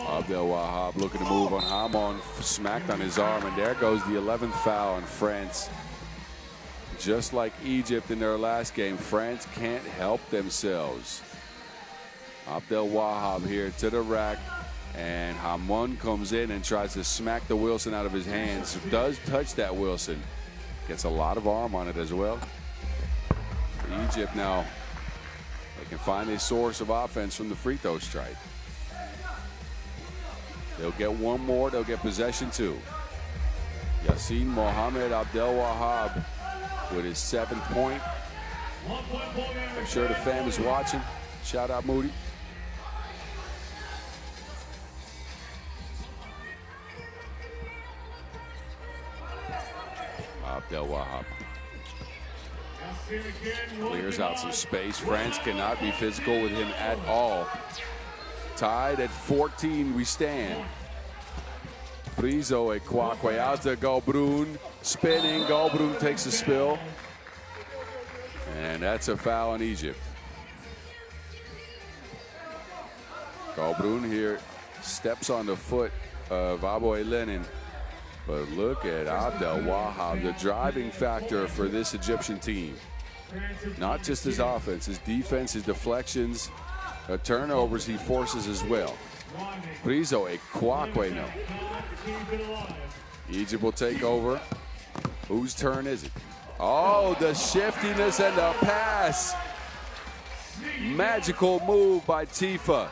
Abdel Wahab looking to move on Hamon, smacked on his arm, and there goes the 11th foul on France. Just like Egypt in their last game, France can't help themselves. Abdel Wahab here to the rack, and Hamon comes in and tries to smack the Wilson out of his hands. Does touch that Wilson. Gets a lot of arm on it as well. For Egypt now, they can find a source of offense from the free throw strike. They'll get one more, they'll get possession two. Yassin Mohammed Abdel Wahab with his 7th point. I'm sure the fam is watching. Shout out Moody. Abdel Wahab clears out some space. France cannot be physical with him at all. Tied at 14, we stand. Prizo Ekwakwe out to Galbrun, spinning. Galbrun takes a spill, and that's a foul on Egypt. Galbrun here steps on the foot of Aboy Lenin. But look at Abdel Wahab, the driving factor for this Egyptian team. Not just his offense, his defense, his deflections, turnovers he forces as well. Prizo Ekwakwe now. Egypt will take over. Whose turn is it? Oh, the shiftiness and the pass. Magical move by Tifa.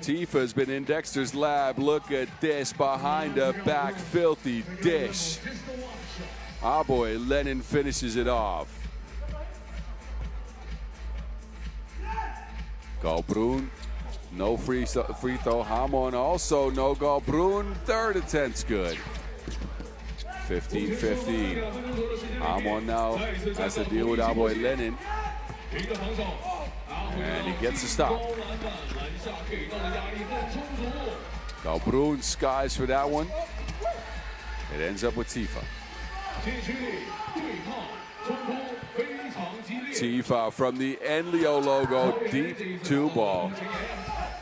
Tifa's been in Dexter's lab. Look at this behind the back, filthy dish. Aboy Lenin finishes it off. Galbrun, no free throw. Hamon also no. Galbrun, 3rd attempt's good. 15-15. Hamon now has to deal with Aboy Lenin. And he gets a stop. Galbrun skies for that one. It ends up with Tifa. Tifa from the Enlio logo, deep 2 ball.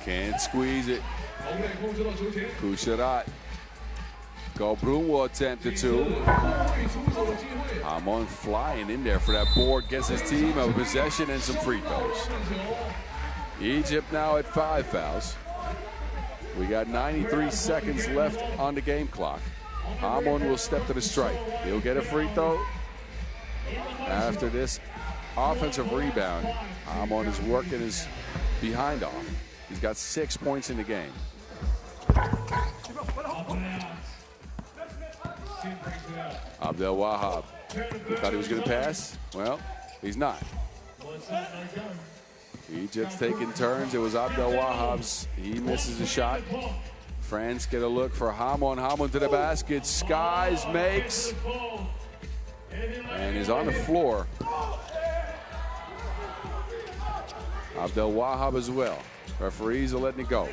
Can't squeeze it. Kusharat. Galbrun will attempt the 2. Hamon flying in there for that board, gets his team a possession and some free throws. Egypt now at 5 fouls. We got 93 seconds left on the game clock. Hamon will step to the strike. He'll get a free throw. After this offensive rebound, Hamon is working his behind off. He's got 6 points in the game. Abdel Wahab. Thought he was going to pass? Well, he's not. Egypt's taking turns. It was Abdel Wahab's. He misses the shot. France get a look for Hamon. Hamon to the basket. Skies, makes, and is on the floor. Abdel Wahab as well. Referees are letting it go.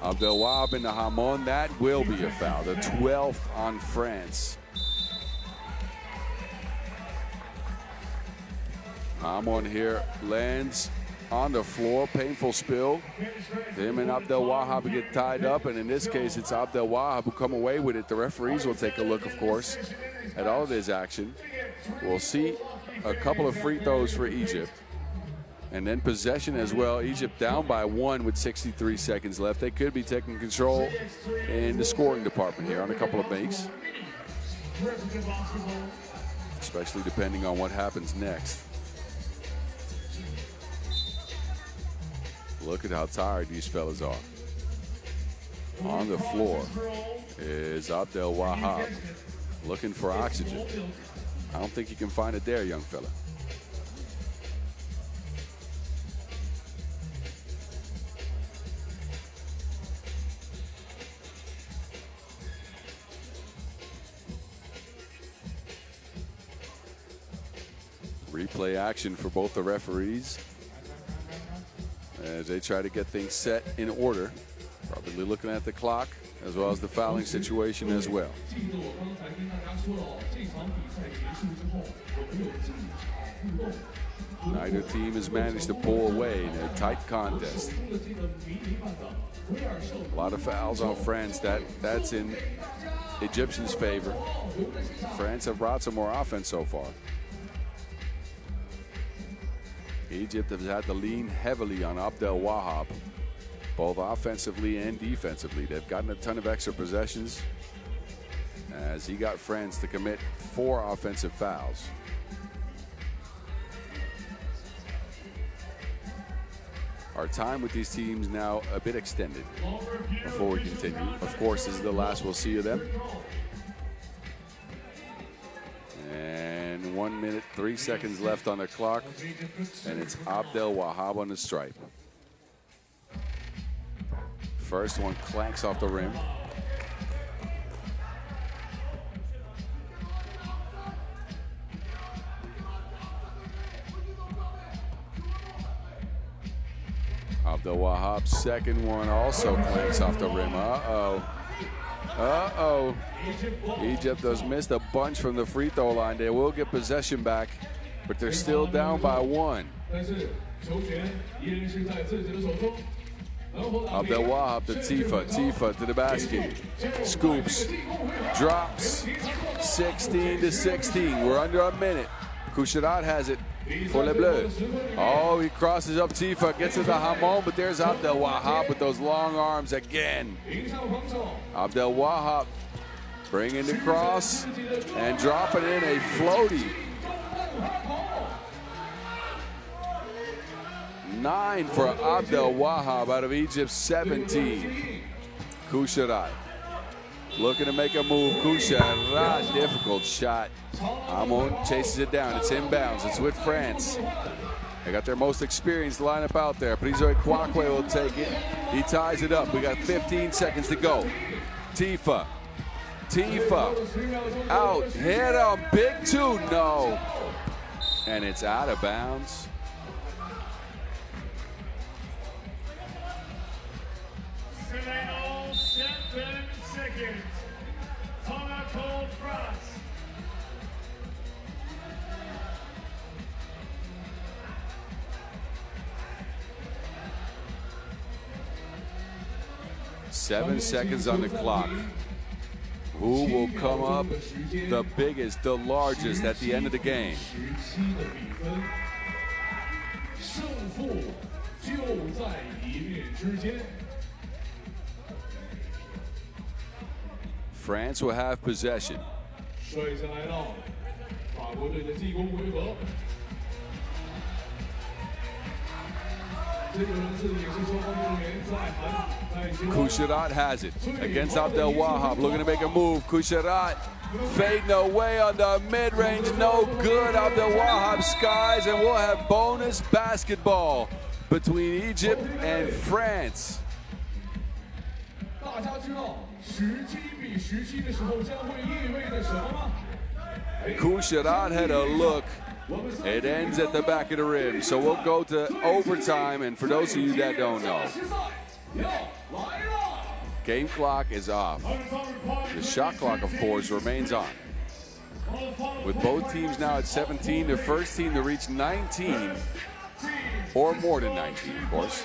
Abdel Wahab into Hamon. That will be a foul. The 12th on France. Hamon here lands on the floor. Painful spill. Him and Abdel Wahab get tied up, and in this case, it's Abdel Wahab who come away with it. The referees will take a look, of course, at all of this action. We'll see a couple of free throws for Egypt. And then possession as well. Egypt down by 1 with 63 seconds left. They could be taking control in the scoring department here on a couple of makes, especially depending on what happens next. Look at how tired these fellas are. On the floor is Abdel Wahab looking for oxygen. I don't think you can find it there, young fella. Replay action for both the referees as they try to get things set in order. Probably looking at the clock. as well as the fouling situation as well. Neither team has managed to pull away in a tight contest. A lot of fouls on France. That's in Egyptians' favor. France have brought some more offense so far. Egypt has had to lean heavily on Abdel Wahab, both offensively and defensively. They've gotten a ton of extra possessions as he got France to commit 4 offensive fouls. Our time with these teams now a bit extended before we continue. Of course, this is the last we'll see of them. And 1 minute, 3 seconds left on the clock. And it's Abdel Wahab on the stripe. First one clanks off the rim. Abdel Wahab's second one also clanks off the rim. Uh-oh. Uh-oh. Egypt has missed a bunch from the free throw line. They will get possession back, but they're still down by 1. Abdel Wahab to Tifa. Tifa to the basket. Scoops. Drops. 16-16. We're under a minute. Kusharat has it for Les Bleus. Oh, he crosses up Tifa, gets it to Hamon, but there's Abdel Wahab with those long arms again. Abdel Wahab bringing the cross and dropping in a floaty. 9 for Abdel Wahab out of Egypt's 17. Kusharat looking to make a move. Kusharat, difficult shot. Hamon chases it down. It's inbounds. It's with France. They got their most experienced lineup out there. Prizo Kwakwe will take it. He ties it up. We got 15 seconds to go. Tifa. Tifa. Out. Hit on big 2. No. And it's out of bounds. Final 7 seconds. Tonga called France. Seven seconds on the clock. Who will come up the biggest, the largest at the end of the game? France will have possession. Kusharat has it against Abdel Wahab, looking to make a move. Kusharat fading away on the mid-range, no good. Abdel Wahab skies, and we'll have bonus basketball between Egypt and France. Kusharat had a look. It ends at the back of the rim, so we'll go to overtime. And for those of you that don't know, game clock is off. The shot clock, of course, remains on. With both teams now at 17, the first team to reach 19, or more than 19, of course,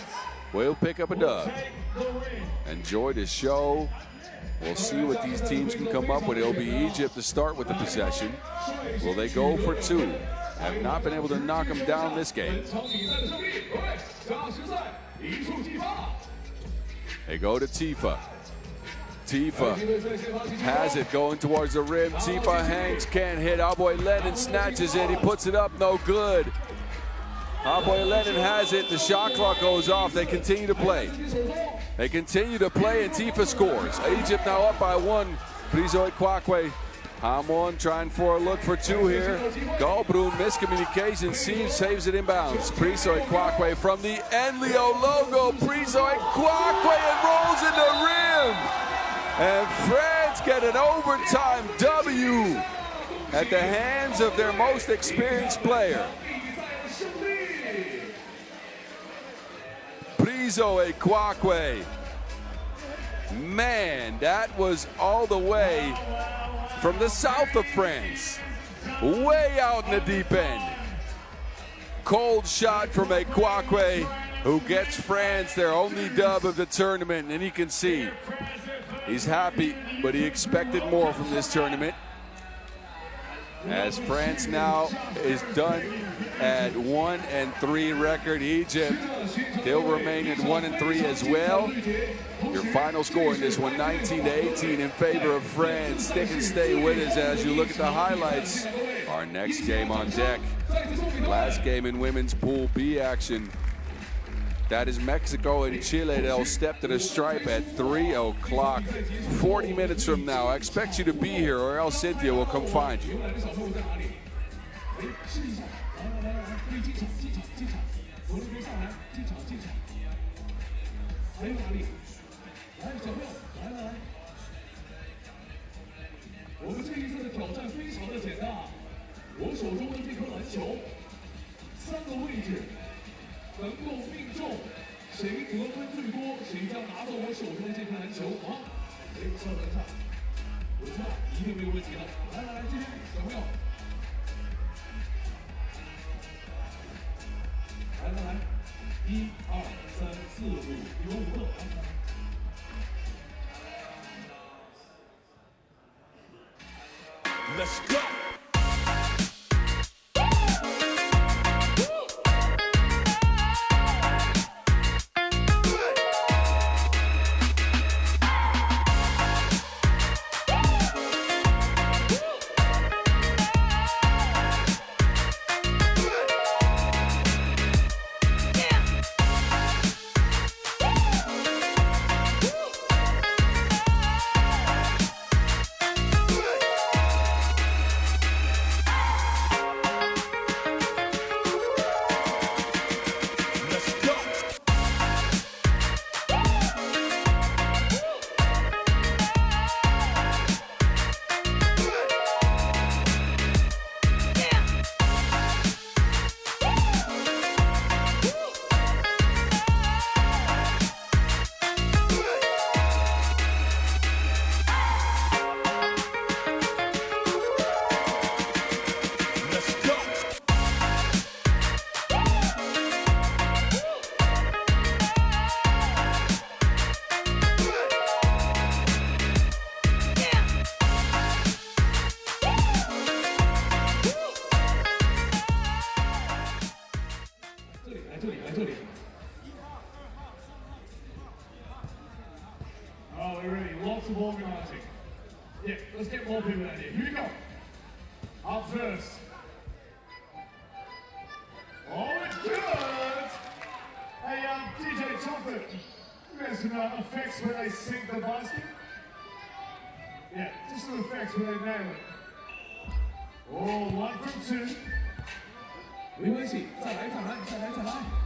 will pick up a dub. Enjoy the show. We'll see what these teams can come up with. It'll be Egypt to start with the possession. Will they go for 2? Have not been able to knock them down this game. They go to Tifa. Tifa has it going towards the rim. Tifa hangs, can't hit. Aboy Lennon snatches it. He puts it up, no good. Aboy Lennon has it. The shot clock goes off. They continue to play. They continue to play, and Tifa scores. Egypt now up by 1. Prizo Kwakwe. Hamon trying for a look for 2 here. Galbrun, miscommunication, saves it inbounds. Prizo Kwakwe from the Enlio logo. Prizo Kwakwe, and rolls in the rim. And France get an overtime W at the hands of their most experienced player. Prizo Kwakwe Man, that was all the way from the south of France, way out in the deep end. Cold shot from a Kwakwe, who gets France their only dub of the tournament, and you can see he's happy, but he expected more from this tournament. As France now is done at 1-3 record. Egypt still remain at 1-3 as well. Your final score in this one, 19-18 in favor of France. Stick and stay with us as you look at the highlights. Our next game on deck, last game in women's Pool B action. That is Mexico and Chile. They'll step to the stripe at 3 o'clock, 40 minutes from now. I expect you to be here, or else Cynthia will come find you. Let's go. Oh, we're ready. Lots of organising. Yeah, let's get more people out here. Here we go. Up first. Oh, it's good! Hey, DJ Trumpet, you got some effects where they sink the basket? Yeah, just some effects where they nail it. Oh, 1 from 2. 没关系，再来，再来，再来，再来。